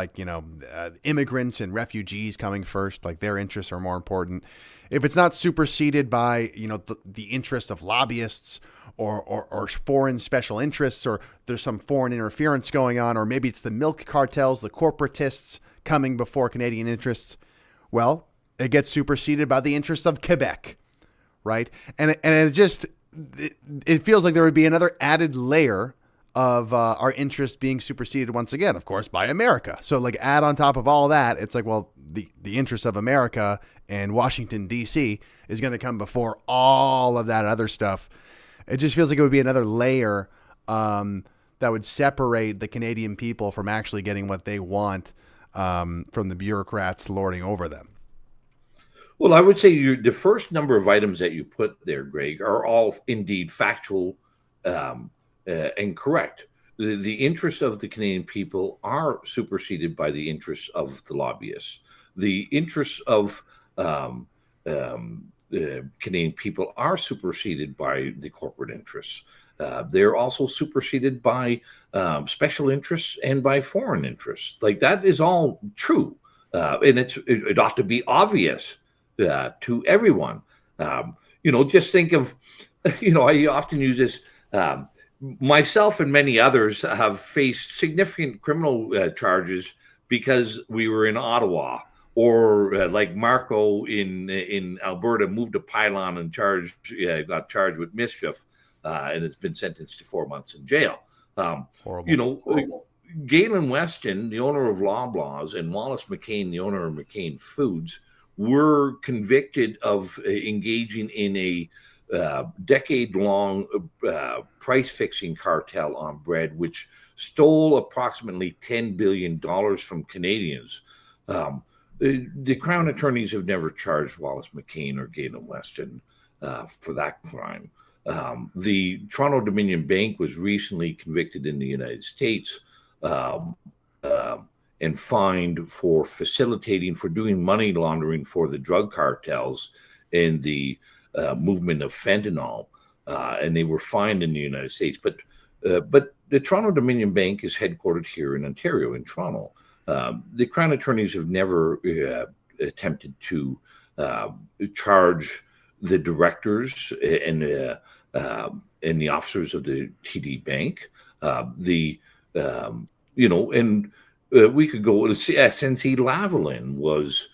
immigrants and refugees coming first, like their interests are more important. If it's not superseded by, the interests of lobbyists or foreign special interests, or there's some foreign interference going on, or maybe it's the milk cartels, the corporatists coming before Canadian interests, well, it gets superseded by the interests of Quebec, right? And it feels like there would be another added layer of our interests being superseded once again, of course, by America. So like add on top of all that, it's like, well, the interests of America and Washington, D.C. is going to come before all of that other stuff. It just feels like it would be another layer that would separate the Canadian people from actually getting what they want from the bureaucrats lording over them. Well, I would say the first number of items that you put there, Greg, are all indeed factual and correct. The interests of the Canadian people are superseded by the interests of the lobbyists. The interests of Canadian people are superseded by the corporate interests. They're also superseded by special interests and by foreign interests. Like that is all true, and it ought to be obvious to everyone. Just think of, I often use this. Myself and many others have faced significant criminal charges because we were in Ottawa, or like Marco in Alberta moved to Pylon and got charged with mischief, and has been sentenced to 4 months in jail. Horrible. Galen Weston, the owner of Loblaws, and Wallace McCain, the owner of McCain Foods, were convicted of engaging in a decade-long price-fixing cartel on bread, which stole approximately $10 billion from Canadians. The Crown attorneys have never charged Wallace McCain or Galen Weston for that crime. The Toronto Dominion Bank was recently convicted in the United States and fined for doing money laundering for the drug cartels and the movement of fentanyl, and they were fined in the United States. But the Toronto Dominion Bank is headquartered here in Ontario, in Toronto. The Crown attorneys have never attempted to charge the directors and the officers of the TD Bank. We could go to SNC Lavalin was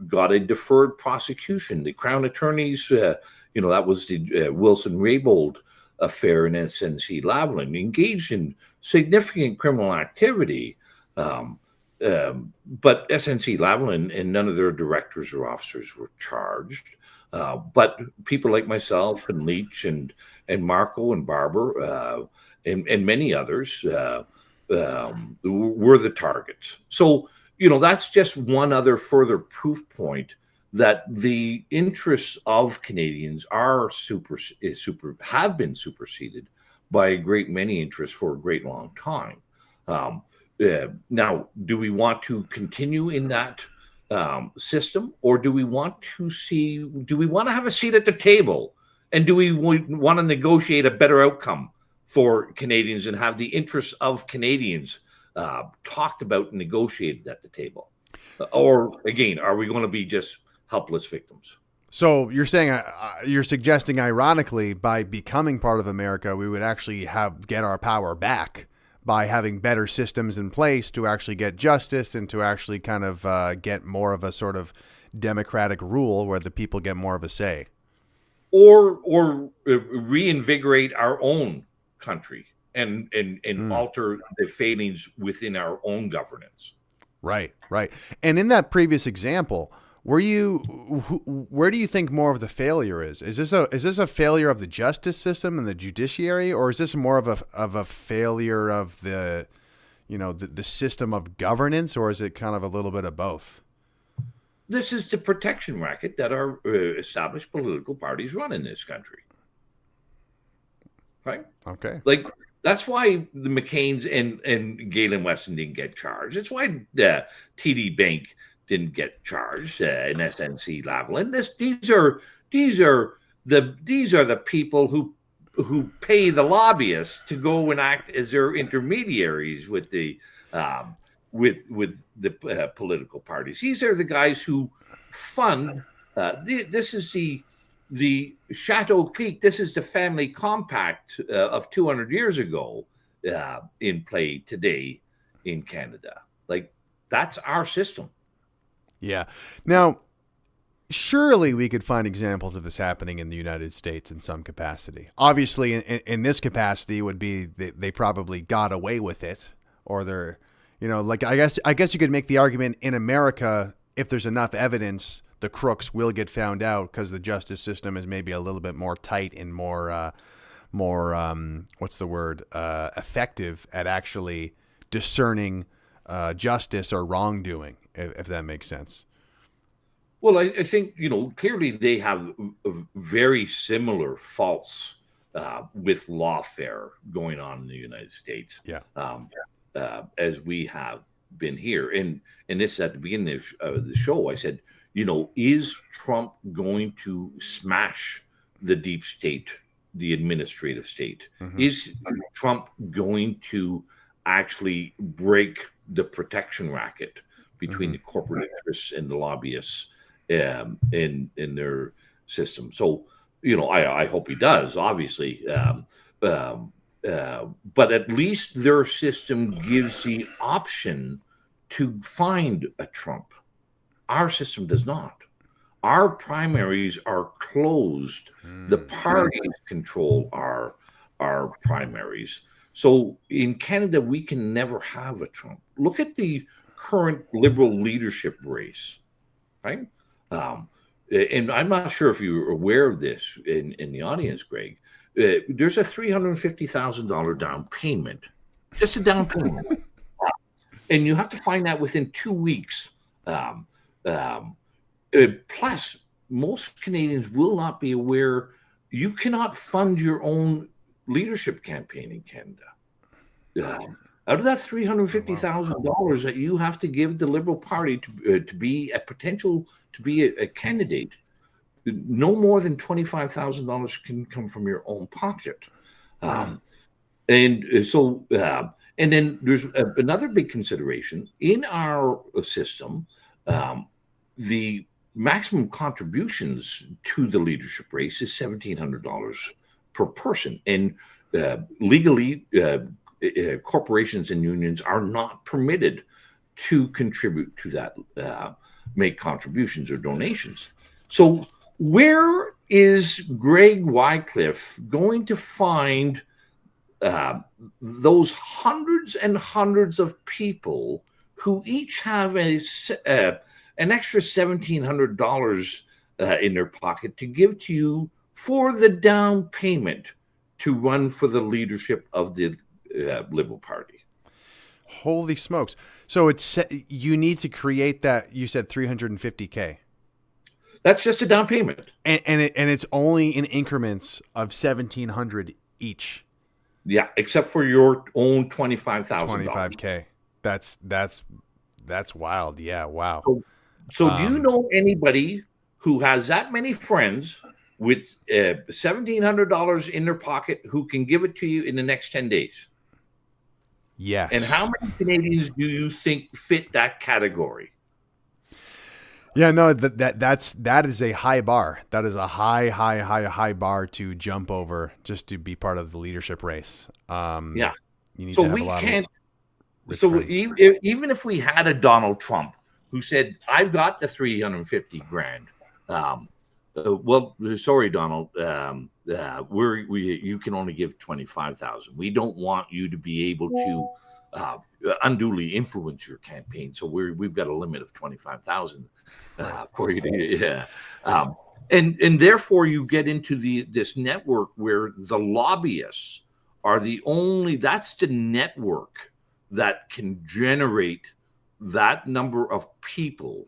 got a deferred prosecution. The Crown attorneys, that was the Wilson Raybould affair in SNC Lavalin, engaged in significant criminal activity. But SNC Lavalin and none of their directors or officers were charged. But people like myself and Leach and Marco and Barber and many others were the targets. So, that's just one other further proof point that the interests of Canadians have been superseded by a great many interests for a great long time. Now, do we want to continue in that system, or do we want to have a seat at the table, and do we want to negotiate a better outcome for Canadians and have the interests of Canadians talked about and negotiated at the table? Or again, are we going to be just helpless victims? So you're saying, you're suggesting, ironically, by becoming part of America, we would actually get our power back by having better systems in place to actually get justice and to actually kind of get more of a sort of democratic rule where the people get more of a say, or reinvigorate our own country and alter the failings within our own governance. Right. And in that previous example, Where do you think more of the failure is? Is this a failure of the justice system and the judiciary, or is this more of a failure of the the system of governance, or is it kind of a little bit of both? This is the protection racket that our established political parties run in this country. Right? Okay. Like, that's why the McCains and Galen Weston didn't get charged. That's why TD Bank didn't get charged in SNC Lavalin. These are the people who pay the lobbyists to go and act as their intermediaries with the political parties. These are the guys who fund. This is the Chateau Clique. This is the family compact of 200 years ago in play today in Canada. Like, that's our system. Yeah. Now, surely we could find examples of this happening in the United States in some capacity. Obviously, in this capacity would be they probably got away with it, or they're, like, I guess you could make the argument in America, if there's enough evidence, the crooks will get found out because the justice system is maybe a little bit more tight and more effective at actually discerning justice or wrongdoing, if that makes sense. Well, I think, clearly they have very similar faults with lawfare going on in the United States. Yeah. As we have been here. And this at the beginning of the show, I said, is Trump going to smash the deep state, the administrative state? Mm-hmm. Is Trump going to actually break the protection racket between the corporate interests and the lobbyists in their system? So, I hope he does, obviously. But at least their system gives the option to find a Trump. Our system does not. Our primaries are closed. The parties control our primaries. So in Canada, we can never have a Trump. Look at the current Liberal leadership race, right? And I'm not sure if you're aware of this in the audience, Greg. There's a $350,000 down payment, just a down payment. And you have to find that within 2 weeks. Plus, most Canadians will not be aware you cannot fund your own leadership campaign in Canada. Out of that $350,000 that you have to give the Liberal Party to be a potential to be a candidate, no more than $25,000 can come from your own pocket. And then there's another big consideration in our system. The maximum contributions to the leadership race is $1,700 per person, and legally, corporations and unions are not permitted to contribute to that, make contributions or donations. So where is Greg Wycliffe going to find those hundreds and hundreds of people who each have an extra $1,700 in their pocket to give to you for the down payment to run for the leadership of the Liberal Party? Holy smokes. So you need to create that, you said $350K. That's just a down payment. And it's only in increments of $1,700 each. Yeah, except for your own $25,000. $25K. That's wild. Yeah, wow. So do you know anybody who has that many friends with $1,700 in their pocket who can give it to you in the next 10 days? Yes. And how many Canadians do you think fit that category? Yeah, no, that is a high bar. That is a high bar to jump over just to be part of the leadership race. Yeah. You need so to have we a lot can't. Of so friends. Even if we had a Donald Trump who said, "I've got the $350,000," well, sorry, Donald, you can only give $25,000. We don't want you to be able to unduly influence your campaign. So we've got a limit of 25,000 for you to, yeah. And therefore you get into this network where the lobbyists are that's the network that can generate that number of people,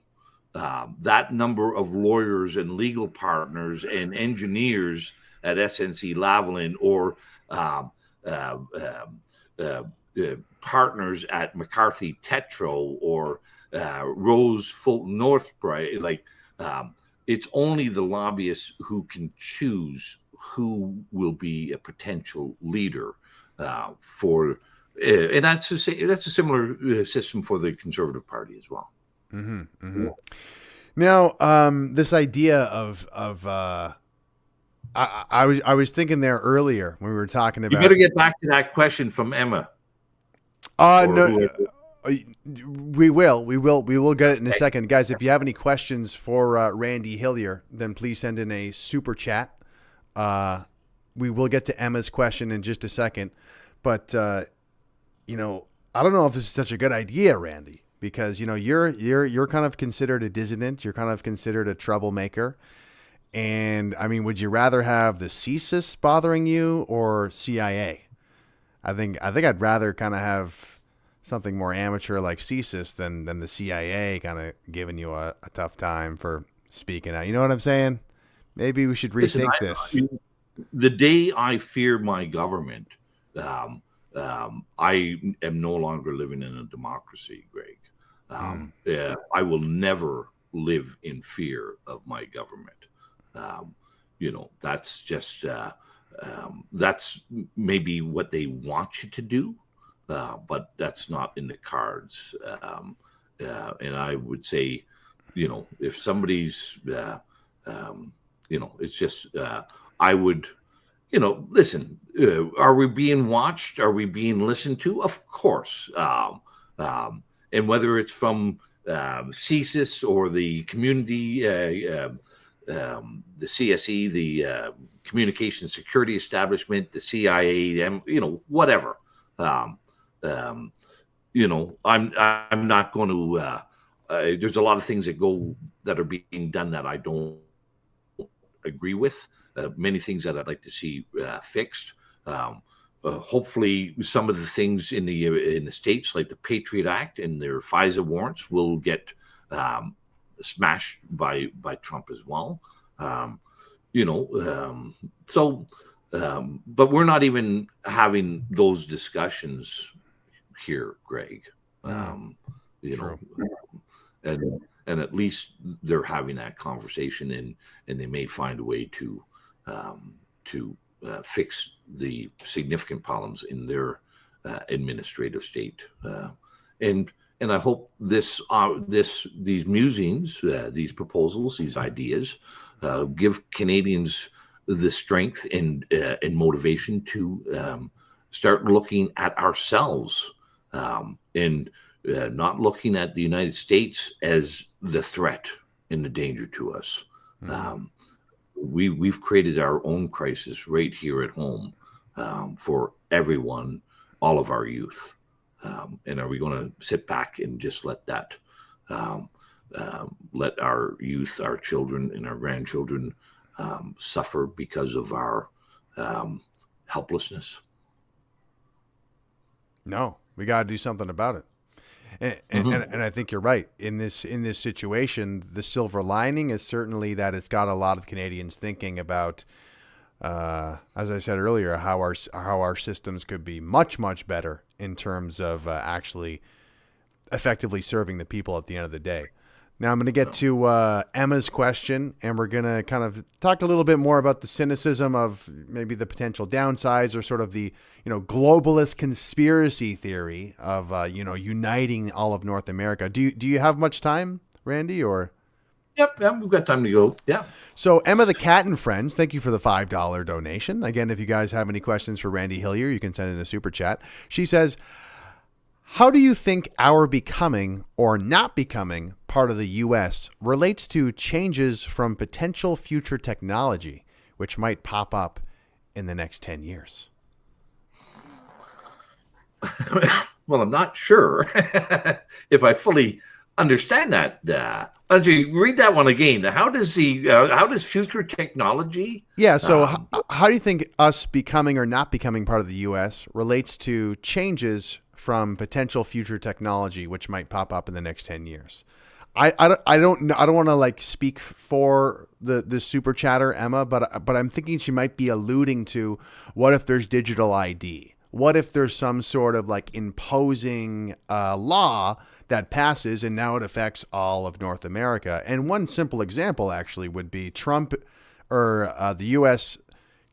that number of lawyers and legal partners and engineers at SNC Lavalin, or partners at McCarthy Tetro, or Rose Fulton Northbright. Like, it's only the lobbyists who can choose who will be a potential leader for, and that's a similar system for the Conservative Party as well. Mm-hmm, mm-hmm. Now, this idea of I was thinking there earlier when we were talking about. You better get back to that question from Emma. No, we will get it in a second, guys. If you have any questions for Randy Hillier, then please send in a super chat. We will get to Emma's question in just a second, but I don't know if this is such a good idea, Randy, because you're kind of considered a dissident, you're kind of considered a troublemaker, and I mean, would you rather have the CSIS bothering you or CIA? I think I'd rather kind of have something more amateur like CSIS than the CIA kind of giving you a tough time for speaking out. You know what I'm saying? Maybe we should rethink this. The day I fear my government, I am no longer living in a democracy, Greg. I will never live in fear of my government. That's just that's maybe what they want you to do, but that's not in the cards. And I would say, if somebody's, it's just, I would, listen, are we being watched? Are we being listened to? Of course. And whether it's from CSIS or the community, the CSE, the Communication Security Establishment, the CIA, whatever. I'm not going to. There's a lot of things that are being done that I don't agree with. Many things that I'd like to see fixed. Hopefully, some of the things in the States, like the Patriot Act and their FISA warrants, will get smashed by Trump as well. But we're not even having those discussions here, Greg. And at least they're having that conversation, and they may find a way to fix the significant problems in their administrative state. And I hope these musings, these proposals, these ideas, give Canadians the strength and motivation to start looking at ourselves and not looking at the United States as the threat and the danger to us. We've created our own crisis right here at home for everyone, all of our youth. And are we going to sit back and just let that, let our youth, our children, and our grandchildren suffer because of our helplessness? No, we got to do something about it. And I think you're right. In this situation, the silver lining is certainly that it's got a lot of Canadians thinking about, as I said earlier, how our systems could be much, much better in terms of actually effectively serving the people at the end of the day. Now I'm going to get to Emma's question, and we're going to kind of talk a little bit more about the cynicism of maybe the potential downsides, or sort of the globalist conspiracy theory of uniting all of North America. Do you have much time, Randy? Or Yep, we've got time to go. Yeah. So Emma the Cat and Friends, thank you for the $5 donation. Again, if you guys have any questions for Randy Hillier, you can send in a super chat. She says, how do you think our becoming or not becoming part of the U.S. relates to changes from potential future technology, which might pop up in the next 10 years? Well, I'm not sure if I fully understand that. Why don't you read that one again? How does future technology? Yeah. So, Um, how do you think us becoming or not becoming part of the U.S. relates to changes from potential future technology, which might pop up in the next 10 years? I don't know. I don't want to like speak for the super chatter Emma, but I'm thinking she might be alluding to what if there's digital ID? What if there's some sort of like imposing law that passes and now it affects all of North America? And one simple example actually would be Trump or the U.S.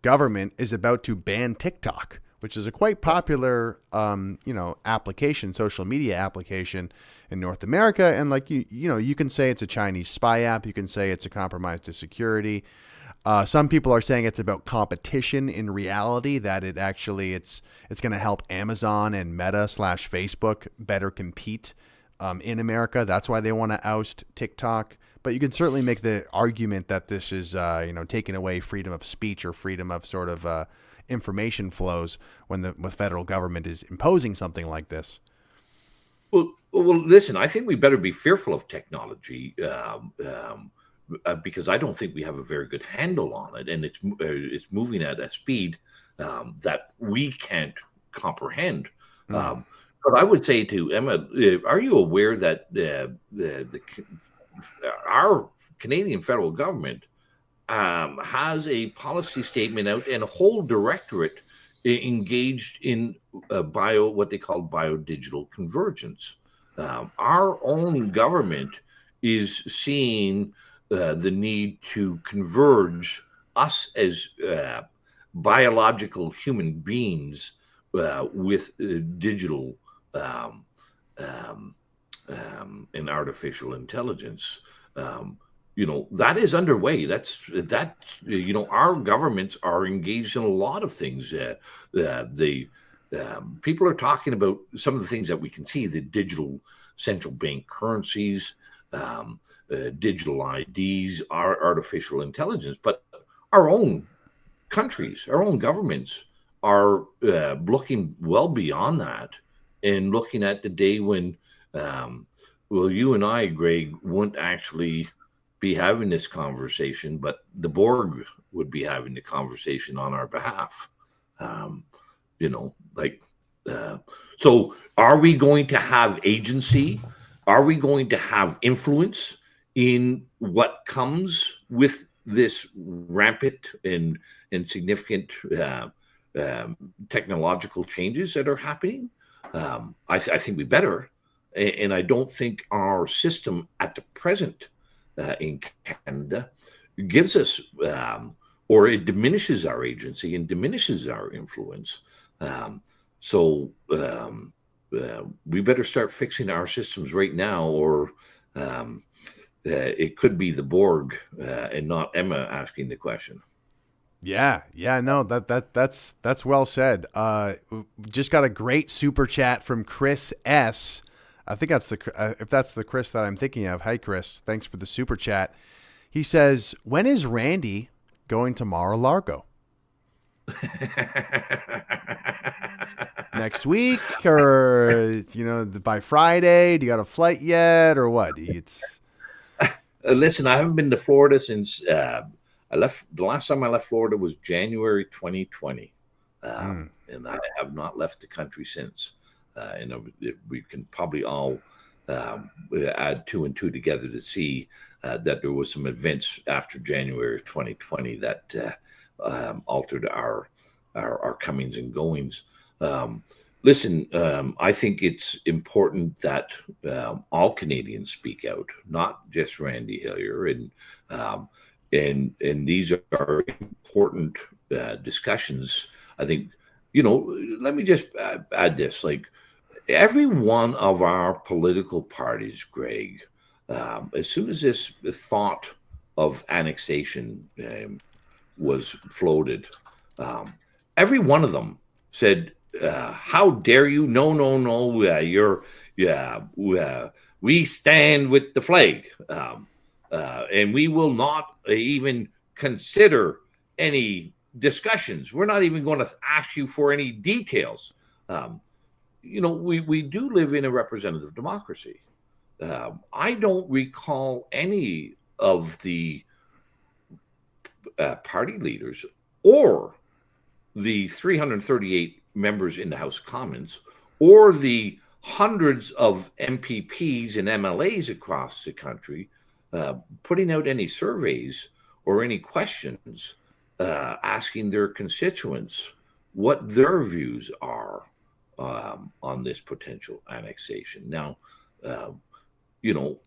government is about to ban TikTok, which is a quite popular, application, social media application in North America. And like you can say it's a Chinese spy app. You can say it's a compromise to security. Some people are saying it's about competition in reality, that it's going to help Amazon and Meta / Facebook better compete in America. That's why they want to oust TikTok. But you can certainly make the argument that this is, taking away freedom of speech or freedom of sort of information flows when the federal government is imposing something like this. Listen. I think we better be fearful of technology because I don't think we have a very good handle on it, and it's moving at a speed that we can't comprehend. Mm. But I would say to Emma, are you aware that our Canadian federal government has a policy statement out and a whole directorate engaged in what they call biodigital convergence. Our own government is seeing the need to converge us as biological human beings with digital um, um, and artificial intelligence. That is underway. Our governments are engaged in a lot of things. The People are talking about some of the things that we can see: the digital central bank currencies, digital IDs, artificial intelligence. But our own countries, our own governments are looking well beyond that and looking at the day when, you and I, Greg, wouldn't actually be having this conversation, but the Borg would be having the conversation on our behalf. Um, you know, like, so are we going to have agency? Are we going to have influence in what comes with this rampant and significant technological changes that are happening? I think we better. And I don't think our system at the present in Canada gives us, or it diminishes our agency and diminishes our influence. We better start fixing our systems right now, or it could be the Borg and not Emma asking the question. Yeah, no, that's well said. Just got a great super chat from Chris S. I think that's if that's the Chris that I'm thinking of. Hi, Chris. Thanks for the super chat. He says, "When is Randy going to Mar-a-Lago? Next week, or by Friday? Do you got a flight yet, or what?" Listen, I haven't been to Florida since I left. The last time I left Florida was January 2020, and I have not left the country since. We can probably all add two and two together to see that there was some events after January of 2020 that altered our comings and goings. Listen, I think it's important that all Canadians speak out, not just Randy Hillier, and these are important discussions. I think, let me just add this: like, every one of our political parties, Greg, as soon as this thought of annexation was floated, every one of them said, "How dare you? No, no, no! We stand with the flag, and we will not even consider any discussions. We're not even going to ask you for any details." we do live in a representative democracy. I don't recall any of the party leaders or the 338 members in the House of Commons or the hundreds of MPPs and MLAs across the country putting out any surveys or any questions asking their constituents what their views are on this potential annexation. Now, you know,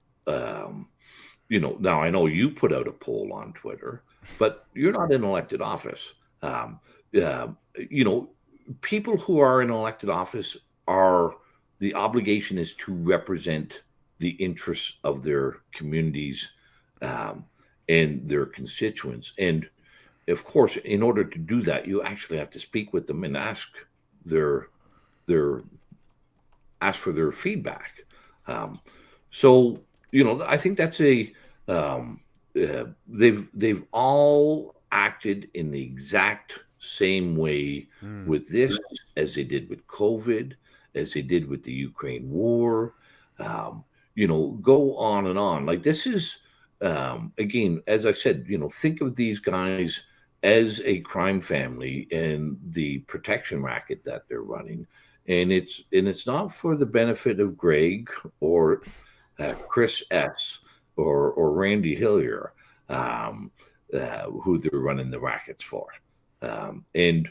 now I know you put out a poll on Twitter, but you're not in elected office. People who are in elected office the obligation is to represent the interests of their communities and their constituents. And of course, in order to do that, you actually have to speak with them and ask for their feedback. So I think that's they've all acted in the exact same way with this as they did with COVID, as they did with the Ukraine war. Go on and on. Like this is again, as I said, think of these guys as a crime family and the protection racket that they're running, and it's not for the benefit of Greg or Chris S. or Randy Hillier, who they're running the rackets for, and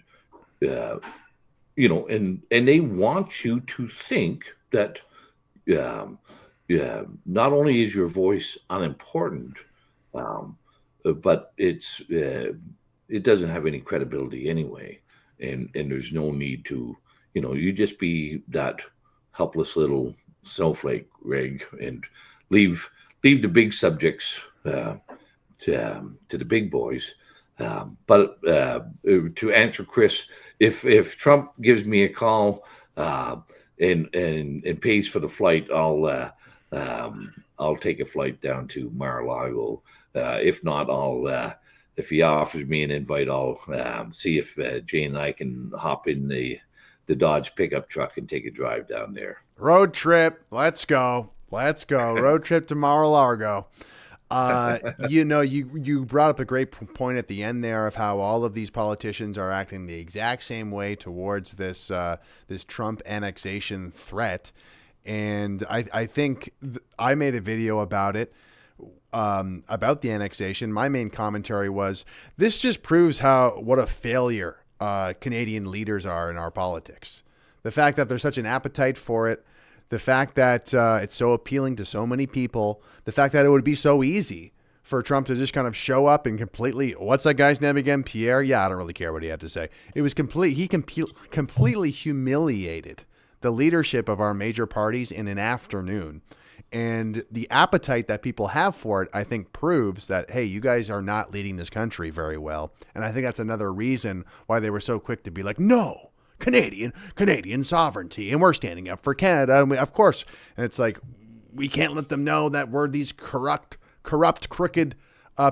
they want you to think that not only is your voice unimportant, but it doesn't have any credibility anyway, and there's no need to, you just be that helpless little snowflake, Greg, and leave the big subjects to the big boys. But to answer Chris, if Trump gives me a call and pays for the flight, I'll take a flight down to Mar-a-Lago. If not, if he offers me an invite, I'll see if Jane and I can hop in the Dodge pickup truck and take a drive down there. Road trip. Let's go. Road trip to Mar-a-Lago. You brought up a great point at the end there of how all of these politicians are acting the exact same way towards this Trump annexation threat. And I think I made a video about it, about the annexation. My main commentary was, this just proves what a failure Canadian leaders are in our politics. The fact that there's such an appetite for it, the fact that it's so appealing to so many people, the fact that it would be so easy for Trump to just kind of show up and completely, what's that guy's name again? Pierre? Yeah, I don't really care what he had to say. It was he completely humiliated the leadership of our major parties in an afternoon. And the appetite that people have for it, I think, proves that, hey, you guys are not leading this country very well. And I think that's another reason why they were so quick to be like, no, Canadian sovereignty, and we're standing up for Canada, and of course. And it's like, we can't let them know that we're these corrupt, crooked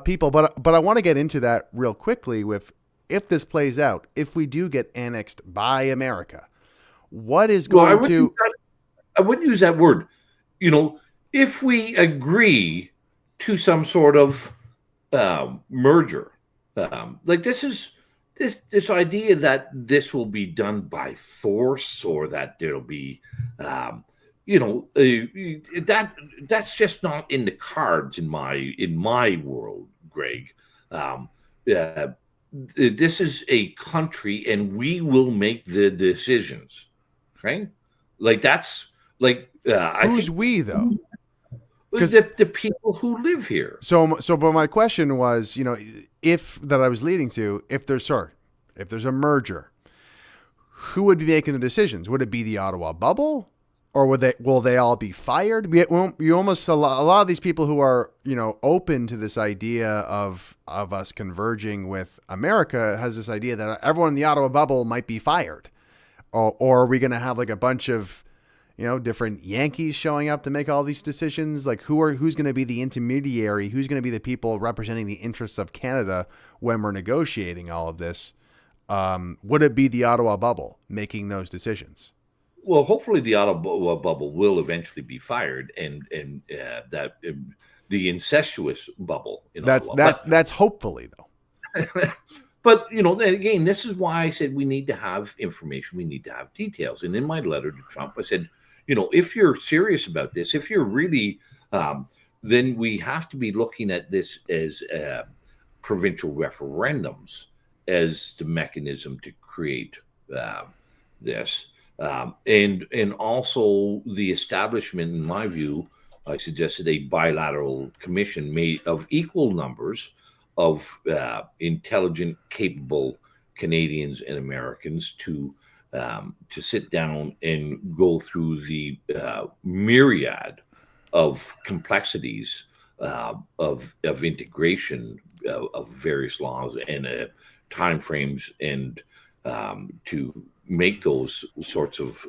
people. But I want to get into that real quickly with, if this plays out, if we do get annexed by America, what is going I wouldn't use that word. If we agree to some sort of merger, like this idea that this will be done by force, or that there'll be, that's just not in the cards in my world, Greg. This is a country, and we will make the decisions. Right? Like that's like who's we though? Because the people who live here. But my question was, if there's a merger, who would be making the decisions? Would it be the Ottawa bubble, or will they all be fired? A lot of these people who are, open to this idea of us converging with America has this idea that everyone in the Ottawa bubble might be fired, or are we going to have like a bunch of different Yankees showing up to make all these decisions? Like who's going to be the intermediary? Who's going to be the people representing the interests of Canada when we're negotiating all of this? Would it be the Ottawa bubble making those decisions? Well, hopefully the auto bubble will eventually be fired, and that the incestuous bubble in Ottawa. That's hopefully though. But again, this is why I said we need to have information, we need to have details. And in my letter to Trump, I said, if you're serious about this, if you're really, then we have to be looking at this as provincial referendums as the mechanism to create this. And also the establishment, in my view, I suggested a bilateral commission made of equal numbers of intelligent, capable Canadians and Americans to sit down and go through the myriad of complexities of integration of various laws and timeframes, and to make those sorts of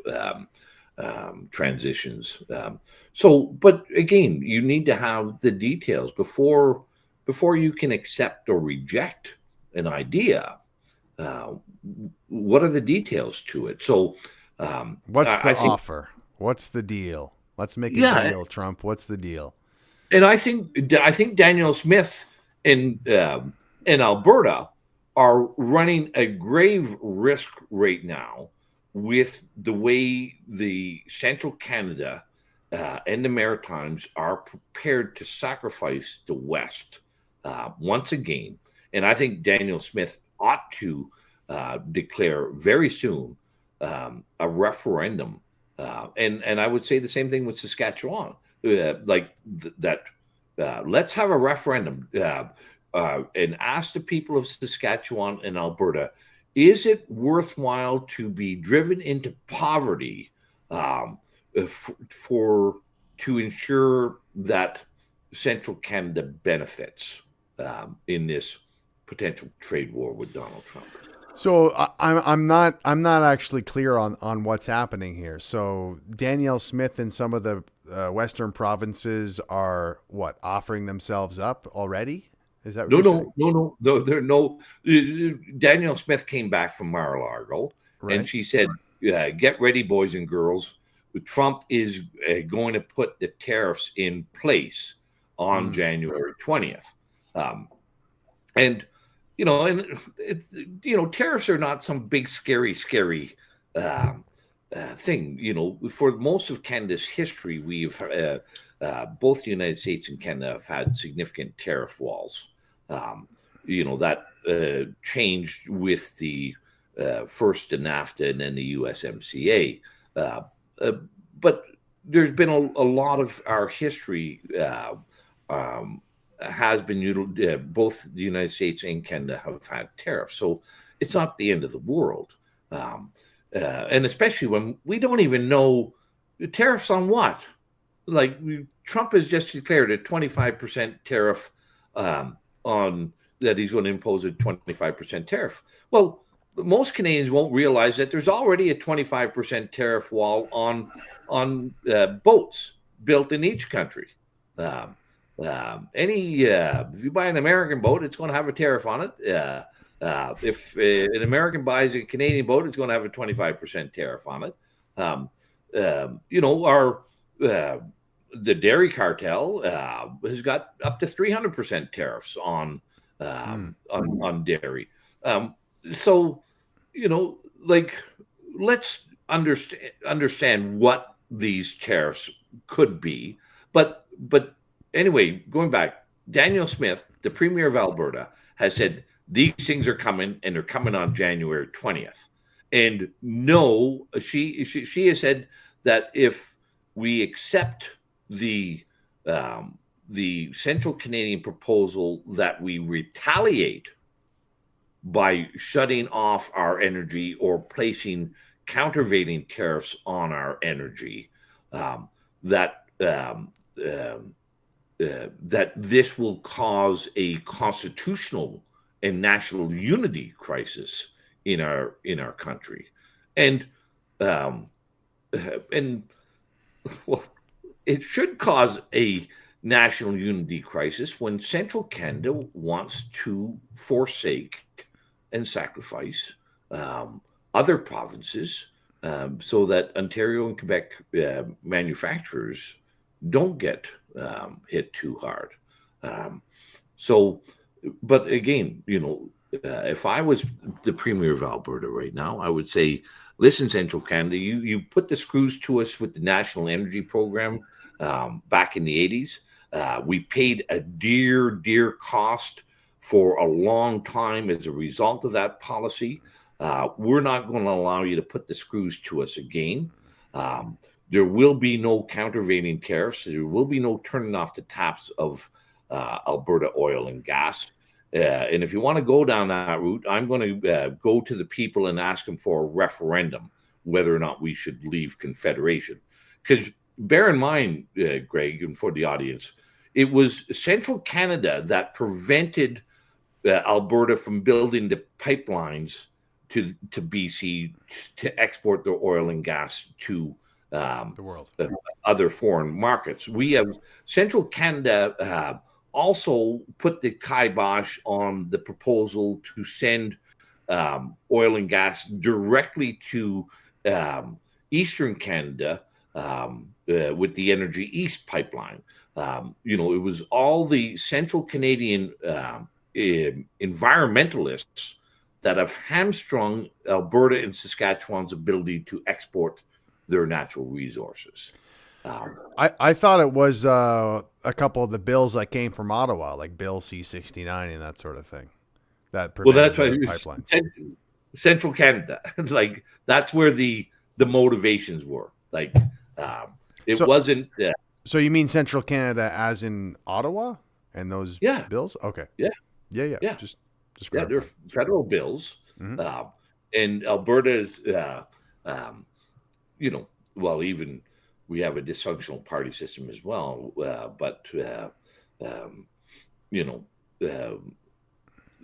transitions. But again, you need to have the details before you can accept or reject an idea. What are the details to it? So, what's the I think, offer? What's the deal? Let's make a deal, Trump. What's the deal? And I think Daniel Smith in Alberta are running a grave risk right now with the way the Central Canada and the Maritimes are prepared to sacrifice the West once again. And I think Daniel Smith ought to declare very soon a referendum. And I would say the same thing with Saskatchewan. Let's have a referendum and ask the people of Saskatchewan and Alberta, is it worthwhile to be driven into poverty to ensure that Central Canada benefits in this potential trade war with Donald Trump? So I'm not actually clear on what's happening here. So Danielle Smith and some of the Western provinces are offering themselves up already? Is that what No. There no. Danielle Smith came back from Mar-a-Lago, right, and she said, "Get ready, boys and girls. Trump is going to put the tariffs in place on January 20th." And tariffs are not some big, scary thing. For most of Canada's history, we've both the United States and Canada have had significant tariff walls. That changed with the first the NAFTA and then the USMCA. But there's been a lot of our history has been both the United States and Canada have had tariffs, so it's not the end of the world. And especially when we don't even know the tariffs on what. Like Trump has just declared a 25% tariff on that he's going to impose a 25% tariff. Well, most Canadians won't realize that there's already a 25% tariff wall on boats built in each country. If you buy an American boat, it's going to have a tariff on it. If an American buys a Canadian boat, it's going to have a 25% tariff on it. The dairy cartel has got up to 300% tariffs on dairy. Let's understand what these tariffs could be. But anyway, going back, Daniel Smith, the Premier of Alberta, has said these things are coming, and they're coming on January 20th. And no, she has said that if we accept the Central Canadian proposal, that we retaliate by shutting off our energy or placing countervailing tariffs on our energy, that this will cause a constitutional and national unity crisis in our country, and well, it should cause a national unity crisis when Central Canada wants to forsake and sacrifice other provinces so that Ontario and Quebec manufacturers don't get hit too hard. Um, so, but again, if I was the Premier of Alberta right now, I would say, listen, Central Canada, you put the screws to us with the National Energy Program back in the 80s. We paid a dear cost for a long time as a result of that policy. We're not going to allow you to put the screws to us again. There will be no countervailing tariffs. There will be no turning off the taps of Alberta oil and gas. And if you want to go down that route, I'm going to go to the people and ask them for a referendum whether or not we should leave Confederation. Because bear in mind, Greg, and for the audience, it was Central Canada that prevented Alberta from building the pipelines to BC to export their oil and gas to The world. other foreign markets. We have Central Canada also put the kibosh on the proposal to send oil and gas directly to Eastern Canada with the Energy East pipeline. It was all the Central Canadian environmentalists that have hamstrung Alberta and Saskatchewan's ability to export their natural resources. I thought it was a couple of the bills that came from Ottawa, like Bill C-69 and that sort of thing, that Well, prevented that's why the pipeline. Central Canada, like that's where the motivations were. Like it So- wasn't. So you mean Central Canada as in Ottawa and those Yeah. bills? Okay. Yeah. Yeah. Yeah. Just Yeah, they're federal bills, Mhm. and Alberta's. Well, even we have a dysfunctional party system as well, but you know,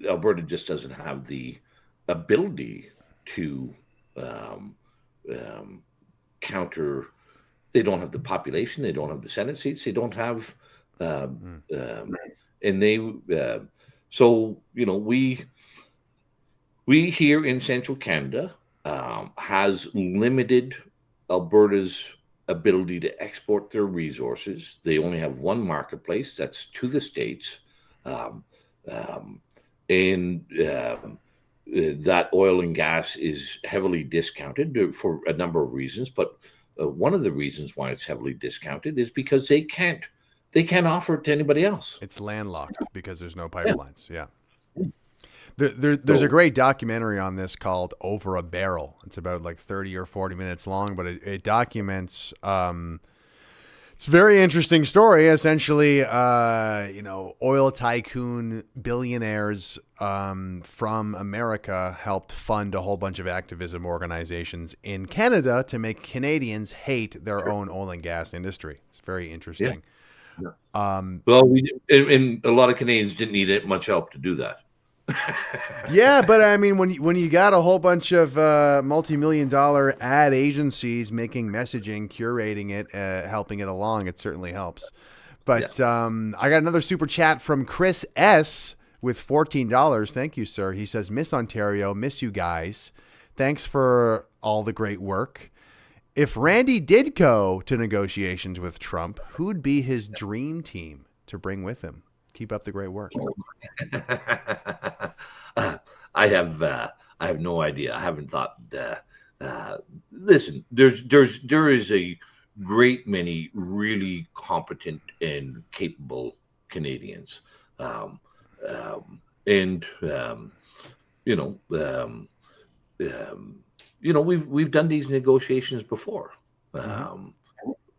Alberta just doesn't have the ability to counter. They don't have the population. They don't have the Senate seats. They don't have, and they. So we here in Central Canada has limited Alberta's ability to export their resources. They only have one marketplace, that's to the States. And that oil and gas is heavily discounted for a number of reasons. But one of the reasons why it's heavily discounted is because they can't offer it to anybody else. It's landlocked because there's no pipelines. Yeah. There's a great documentary on this called Over a Barrel. It's about like 30 or 40 minutes long, but it documents, it's a very interesting story. Essentially, oil tycoon billionaires from America helped fund a whole bunch of activism organizations in Canada to make Canadians hate their own oil and gas industry. It's very interesting. Yeah. Well, and a lot of Canadians didn't need much help to do that. Yeah, but I mean, when you got a whole bunch of multi-million-dollar ad agencies making messaging, curating it, helping it along, it certainly helps. But I got another super chat from Chris S. with $14. Thank you, sir. He says, "Miss Ontario, miss you guys. Thanks for all the great work. If Randy did go to negotiations with Trump, who'd be his dream team to bring with him? Keep up the great work." I have no idea. I haven't thought. Listen, there is a great many really competent and capable Canadians, and we've done these negotiations before.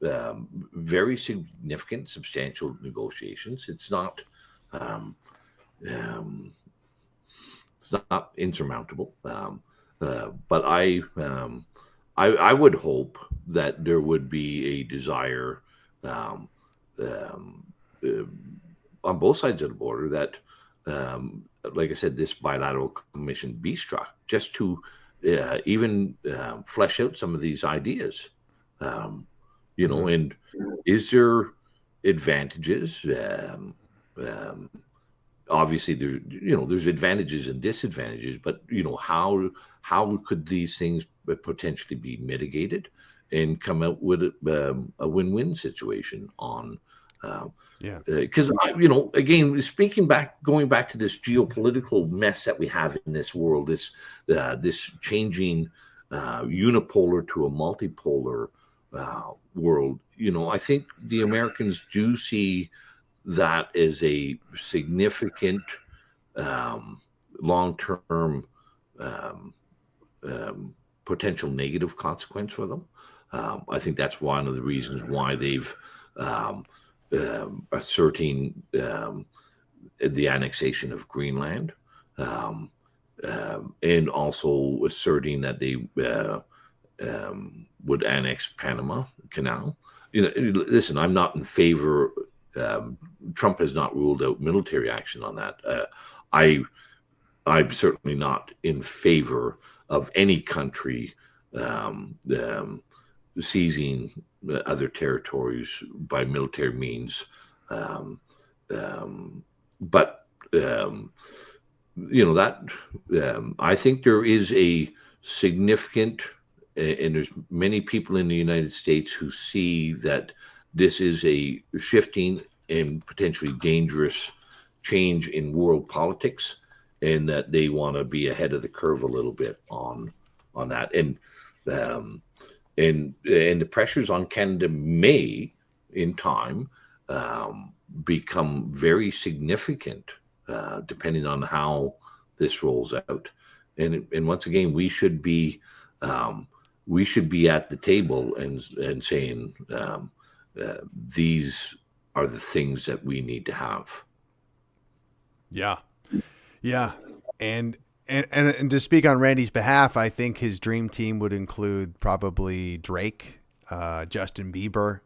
Very significant, substantial negotiations. It's not insurmountable. But I would hope that there would be a desire on both sides of the border that, like I said, this bilateral commission be struck just to even flesh out some of these ideas. And is there advantages obviously there's advantages and disadvantages, but how could these things potentially be mitigated and come out with a win-win situation on Yeah. because again, going back to this geopolitical mess that we have in this world, this changing unipolar to a multipolar world. I think the Americans do see that as a significant long-term potential negative consequence for them. I think that's one of the reasons why they've asserting the annexation of Greenland, and also asserting that they would annex Panama Canal. Listen, I'm not in favor. Trump has not ruled out military action on that. I'm certainly not in favor of any country seizing other territories by military means. But I think there is a significant, and there's many people in the United States who see that this is a shifting and potentially dangerous change in world politics, and that they want to be ahead of the curve a little bit on that. And the pressures on Canada may, in time, become very significant, depending on how this rolls out. And once again, we should be at the table and saying these are the things that we need to have. Yeah. Yeah. And to speak on Randy's behalf, I think his dream team would include probably Drake, Justin Bieber.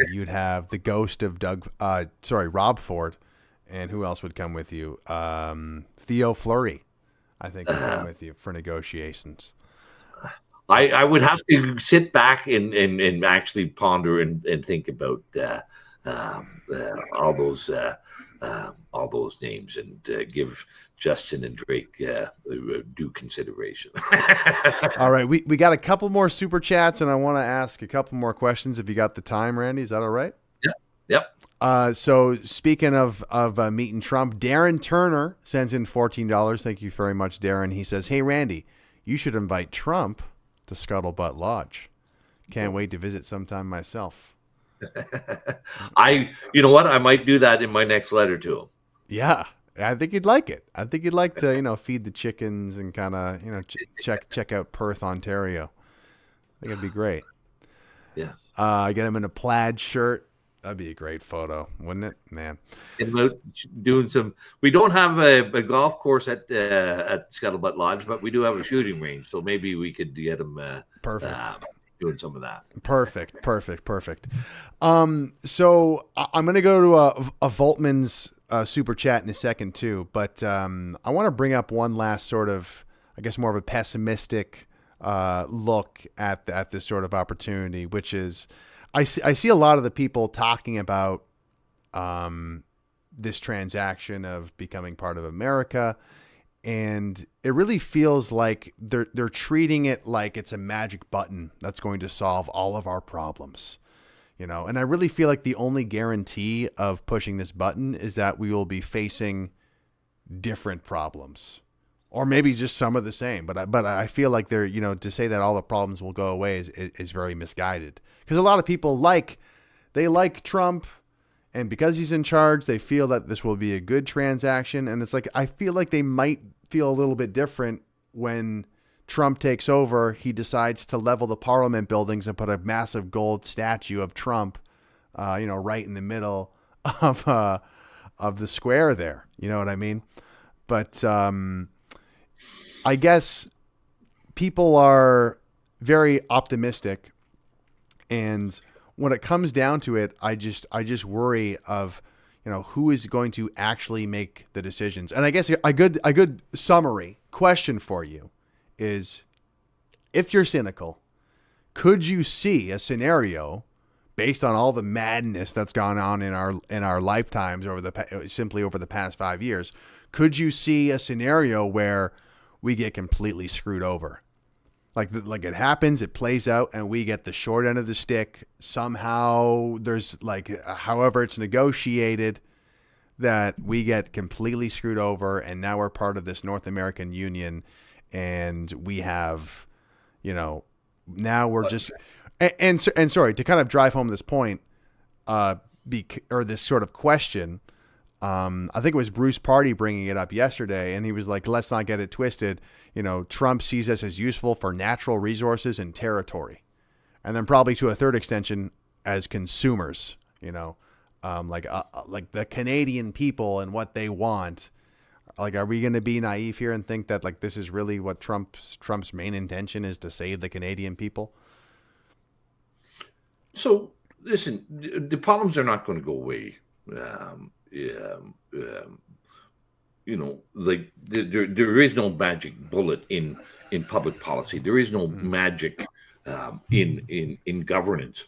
You'd have the ghost of Rob Ford. And who else would come with you? Theo Fleury, I think, would come with you for negotiations. I would have to sit back and actually ponder and think about all those names and give Justin and Drake due consideration. All right, we got a couple more super chats, and I want to ask a couple more questions if you got the time, Randy. Is that all right? Yep. So speaking of meeting Trump, Darren Turner sends in $14. Thank you very much, Darren. He says, "Hey Randy, you should invite Trump to Scuttlebutt Lodge. Can't wait to visit sometime myself." You know what? I might do that in my next letter to him. Yeah, I think you'd like it. I think you'd like to, feed the chickens and kind of, check out Perth, Ontario. I think it'd be great. Yeah. Get him in a plaid shirt. That'd be a great photo, wouldn't it, man? And doing we don't have a golf course at Scuttlebutt Lodge, but we do have a shooting range. So maybe we could get him perfect. Doing some of that. Perfect. So I'm going to go to a Voltman's super chat in a second too, but I want to bring up one last sort of, I guess, more of a pessimistic look at this sort of opportunity, which is I see a lot of the people talking about this transaction of becoming part of America. And it really feels like they're treating it like it's a magic button that's going to solve all of our problems, And I really feel like the only guarantee of pushing this button is that we will be facing different problems, or maybe just some of the same. But I feel like to say that all the problems will go away is very misguided, because a lot of people like Trump. And because he's in charge, they feel that this will be a good transaction. And it's like, I feel like they might feel a little bit different when Trump takes over. He decides to level the Parliament buildings and put a massive gold statue of Trump, right in the middle of the square there. You know what I mean? But I guess people are very optimistic, and when it comes down to it, I just worry of, who is going to actually make the decisions. And I guess a good summary question for you is, if you're cynical, could you see a scenario based on all the madness that's gone on in our lifetimes simply over the past 5 years, could you see a scenario where we get completely screwed over? Like it happens, it plays out, and we get the short end of the stick. Somehow there's however it's negotiated, that we get completely screwed over, and now we're part of this North American Union, and we have, now we're just and sorry to kind of drive home this point, or this sort of question. I think it was Bruce Party bringing it up yesterday, and he was like, let's not get it twisted. Trump sees us as useful for natural resources and territory. And then probably to a third extension as consumers, like the Canadian people and what they want. Like, are we going to be naive here and think that like this is really what Trump's main intention is, to save the Canadian people? So listen, the problems are not going to go away. Like there is no magic bullet in public policy. There is no magic in governance.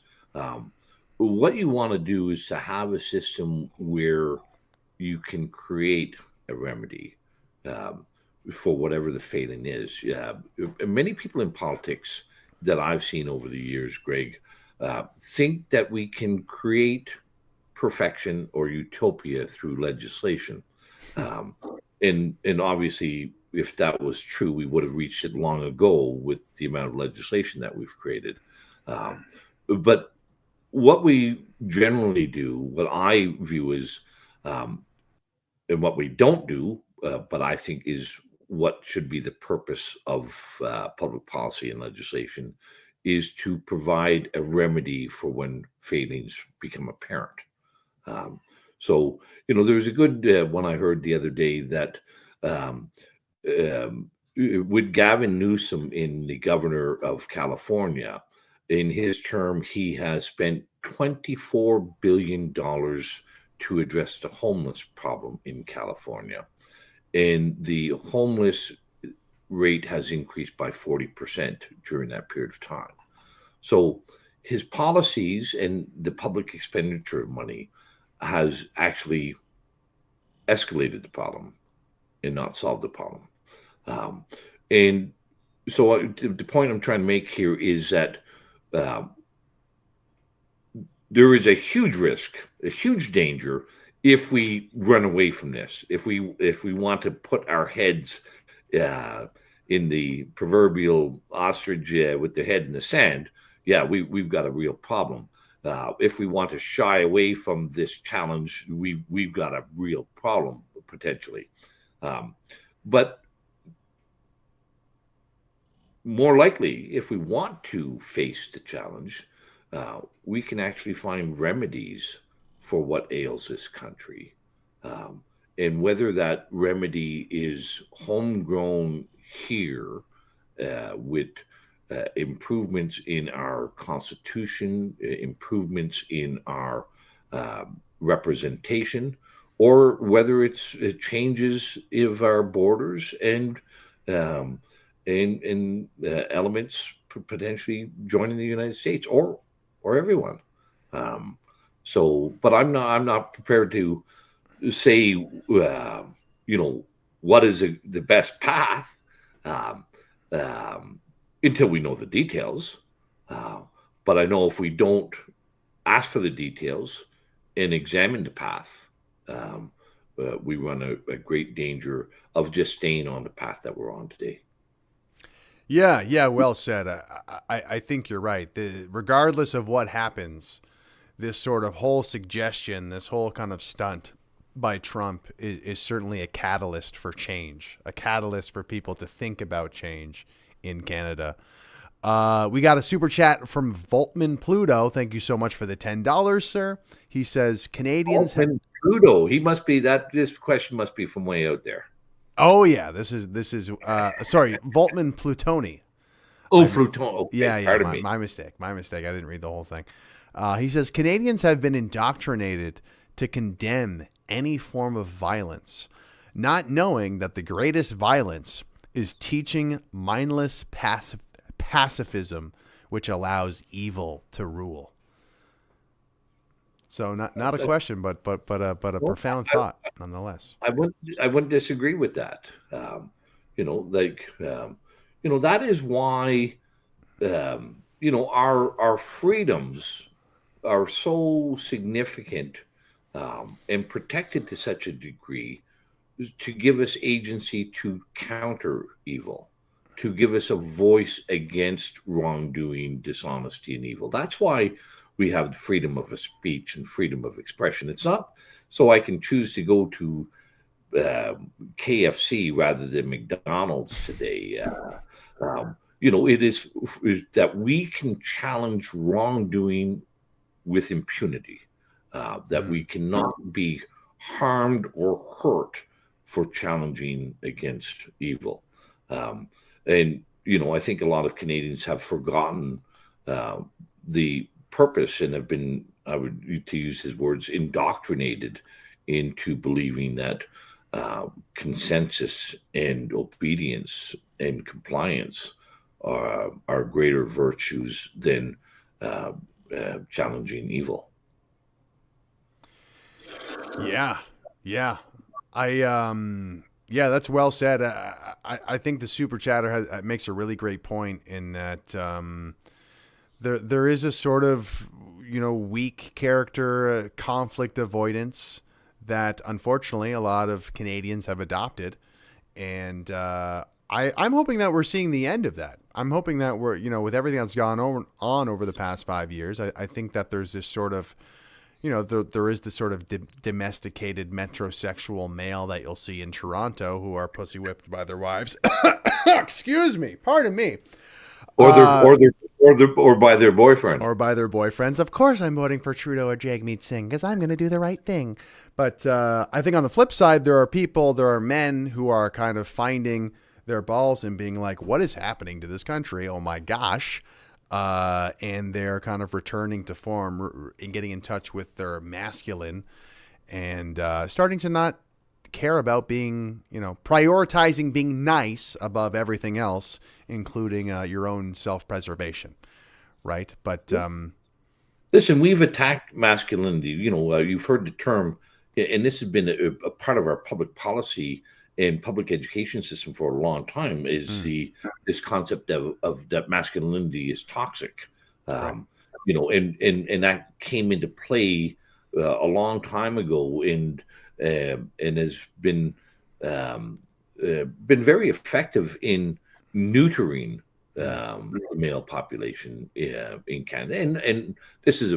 What you want to do is to have a system where you can create a remedy for whatever the failing is. Many people in politics that I've seen over the years, Greg, think that we can create perfection or utopia through legislation. And obviously, if that was true, we would have reached it long ago with the amount of legislation that we've created. But what we generally do, what I view as, and what we don't do, but I think is what should be the purpose of public policy and legislation, is to provide a remedy for when failings become apparent. So, there was a good one I heard the other day that with Gavin Newsom in the governor of California, in his term, he has spent $24 billion to address the homeless problem in California. And the homeless rate has increased by 40% during that period of time. So his policies and the public expenditure of money has actually escalated the problem and not solved the problem. And so the point I'm trying to make here is that there is a huge risk, a huge danger if we run away from this. If we want to put our heads in the proverbial ostrich with their head in the sand, we've got a real problem. If we want to shy away from this challenge, we've got a real problem potentially. But more likely, if we want to face the challenge, we can actually find remedies for what ails this country. And whether that remedy is homegrown here with improvements in our Constitution, improvements in our representation, or whether it changes of our borders and elements potentially joining the United States or everyone. But I'm not prepared to say what is the best path until we know the details. But I know if we don't ask for the details and examine the path, we run a great danger of just staying on the path that we're on today. Yeah, well said. I think you're right. Regardless of what happens, this sort of whole suggestion, this whole kind of stunt by Trump is certainly a catalyst for change, a catalyst for people to think about change in Canada. We got a super chat from Voltman Pluto. Thank you so much for the $10, sir. He says Canadians. Trudeau. He must be that. This question must be from way out there. Oh yeah, this is sorry, Voltman Plutoni. Oh, Plutoni. Okay, yeah. My mistake. I didn't read the whole thing. He says Canadians have been indoctrinated to condemn any form of violence, not knowing that the greatest violence is teaching mindless pacifism, which allows evil to rule. So not a question, but a Well, profound thought nonetheless. I wouldn't disagree with that. That is why our freedoms are so significant and protected to such a degree to give us agency to counter evil, to give us a voice against wrongdoing, dishonesty, and evil. That's why we have freedom of speech and freedom of expression. It's not so I can choose to go to KFC rather than McDonald's today. It is that we can challenge wrongdoing with impunity, that we cannot be harmed or hurt for challenging against evil. I think a lot of Canadians have forgotten the purpose and have been, to use his words, indoctrinated into believing that consensus and obedience and compliance are greater virtues than challenging evil. Yeah. That's well said. I think the super chatter makes a really great point in that there is a sort of weak character conflict avoidance that unfortunately a lot of Canadians have adopted, and I'm hoping that we're seeing the end of that. I'm hoping that we're with everything that's gone on over the past 5 years. I think that there's this sort of there is this sort of domesticated metrosexual male that you'll see in Toronto who are pussy whipped by their wives. Excuse me, pardon me. Or by their boyfriend. Or by their boyfriends. Of course I'm voting for Trudeau or Jagmeet Singh because I'm going to do the right thing. But I think on the flip side, there are men who are kind of finding their balls and being like, what is happening to this country? Oh my gosh. And they're kind of returning to form and getting in touch with their masculine and starting to not care about being, prioritizing being nice above everything else, including your own self-preservation. Right. But listen, we've attacked masculinity. You've heard the term, and this has been a part of our public policy and public education system for a long time, is this concept of that masculinity is toxic. Right. And that came into play a long time ago and has been very effective in neutering the male population in Canada, and this is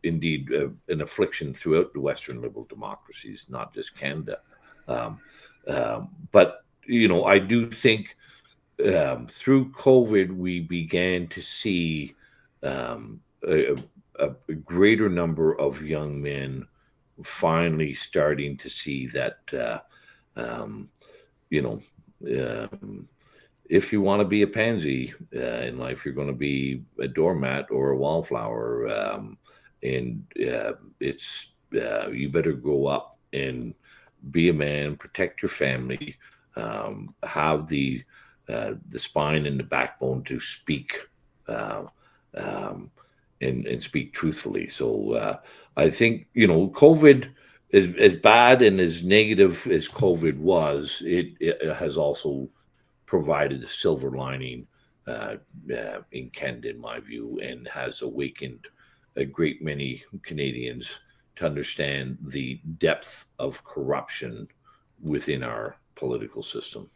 indeed an affliction throughout the Western liberal democracies, not just Canada. But I do think through COVID we began to see a greater number of young men finally starting to see that if you want to be a pansy in life, you're going to be a doormat or a wallflower, and it's you better grow up and be a man, protect your family, have the spine and the backbone to speak and speak truthfully. So I think COVID, as bad and as negative as COVID was, it has also provided a silver lining in Canada, in my view, and has awakened a great many Canadians to understand the depth of corruption within our political system.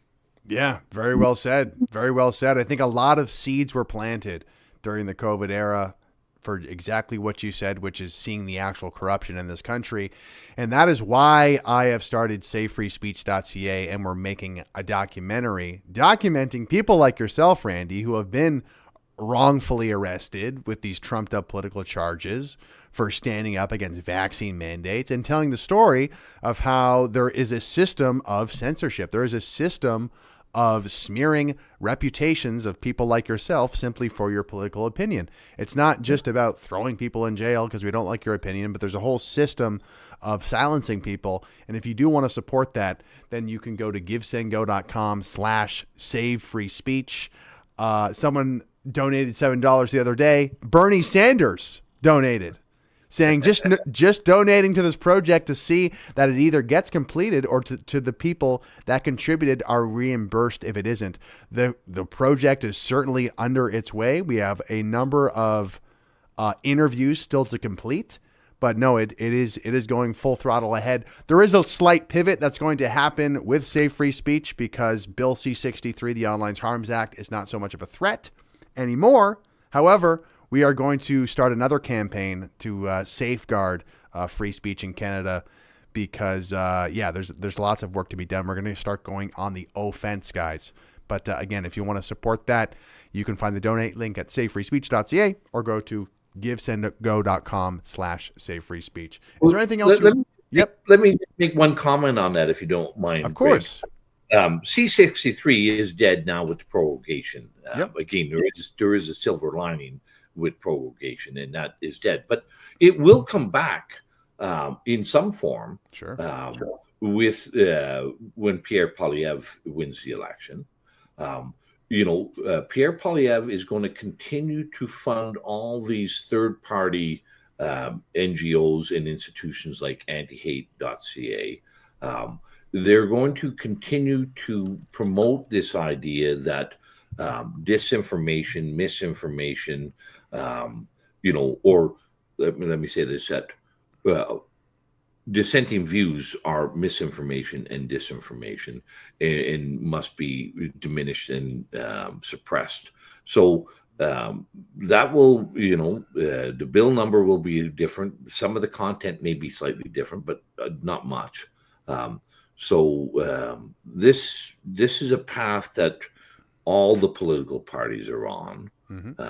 Yeah, very well said. Very well said. I think a lot of seeds were planted during the COVID era for exactly what you said, which is seeing the actual corruption in this country. And that is why I have started SaveFreeSpeech.ca, and we're making a documentary documenting people like yourself, Randy, who have been wrongfully arrested with these trumped up political charges for standing up against vaccine mandates, and telling the story of how there is a system of censorship. There is a system of smearing reputations of people like yourself simply for your political opinion. It's not just about throwing people in jail because we don't like your opinion, but there's a whole system of silencing people. And if you do want to support that, then you can go to givesendgo.com/savefreespeech. Someone donated $7 the other day. Bernie Sanders donated saying just donating to this project to see that it either gets completed or to the people that contributed are reimbursed if it isn't. The project is certainly under its way. We have a number of interviews still to complete. But no, it is going full throttle ahead. There is a slight pivot that's going to happen with Safe Free Speech because Bill C-63, the Online Harms Act, is not so much of a threat anymore. However, we are going to start another campaign to safeguard free speech in Canada because, there's lots of work to be done. We're going to start going on the offense, guys. But again, if you want to support that, you can find the donate link at safefreespeech.ca or go to givesendgo.com/safefreespeech. Is there anything else? Let me make one comment on that, if you don't mind. Of course. C-63 is dead now with the prorogation. Again, there is a silver lining with prorogation, and that is dead. But it will come back in some form. Sure. With when Pierre Poilievre wins the election. Pierre Poilievre is going to continue to fund all these third-party NGOs and institutions like antihate.ca. They're going to continue to promote this idea that disinformation, misinformation, or let me say this, that dissenting views are misinformation and disinformation and must be diminished and suppressed. So that will, the bill number will be different. Some of the content may be slightly different, but not much. This is a path that all the political parties are on. Mm-hmm.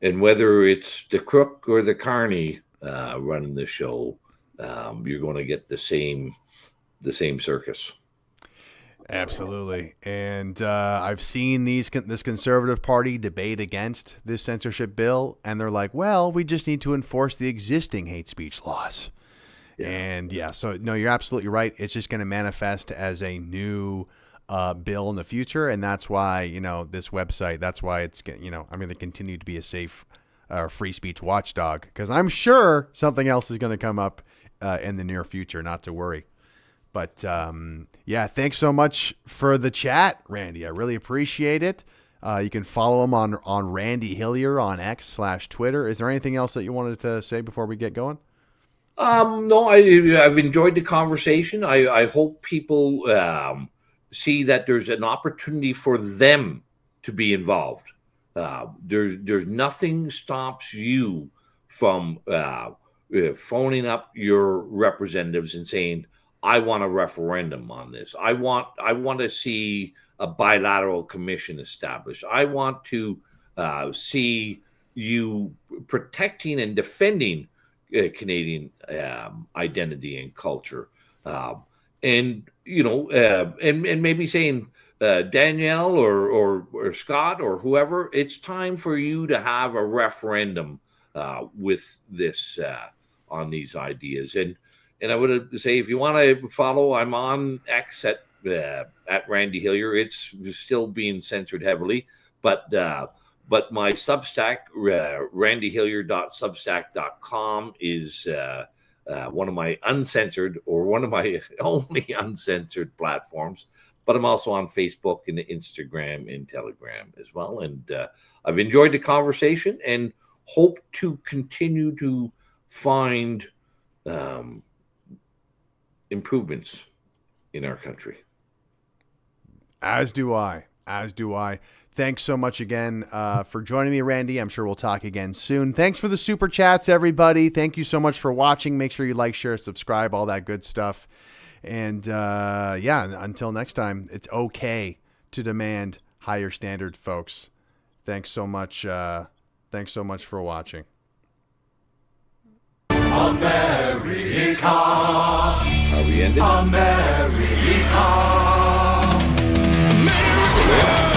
And whether it's the crook or the carny running the show, you're going to get the same circus. Absolutely. And I've seen this conservative party debate against this censorship bill, and they're like, well, we just need to enforce the existing hate speech laws. Yeah. And so no, you're absolutely right. It's just going to manifest as a new bill in the future. And that's why, this website, that's why it's, I'm going to continue to be a safe free speech watchdog, because I'm sure something else is going to come up in the near future, not to worry. But thanks so much for the chat, Randy. I really appreciate it. You can follow him on Randy Hillier on X/Twitter. Is there anything else that you wanted to say before we get going? No, I've enjoyed the conversation. I hope people see that there's an opportunity for them to be involved. There's nothing stops you from phoning up your representatives and saying, I want a referendum on this. I want to see a bilateral commission established. I want to see you protecting and defending Canadian identity and culture, and maybe saying, Danielle or Scott or whoever, it's time for you to have a referendum with this on these ideas. And I would say, if you want to follow, I'm on X at Randy Hillier. It's still being censored heavily, but my Substack, randyhillier.substack.com, is one of my uncensored, or one of my only uncensored platforms. But I'm also on Facebook and Instagram and Telegram as well. And I've enjoyed the conversation and hope to continue to find improvements in our country. As do I. Thanks so much again for joining me, Randy. I'm sure we'll talk again soon. Thanks for the super chats, everybody. Thank you so much for watching. Make sure you like, share, subscribe, all that good stuff. And until next time, it's okay to demand higher standard, folks. Thanks so much. Thanks so much for watching. America. Are we ending? America. America.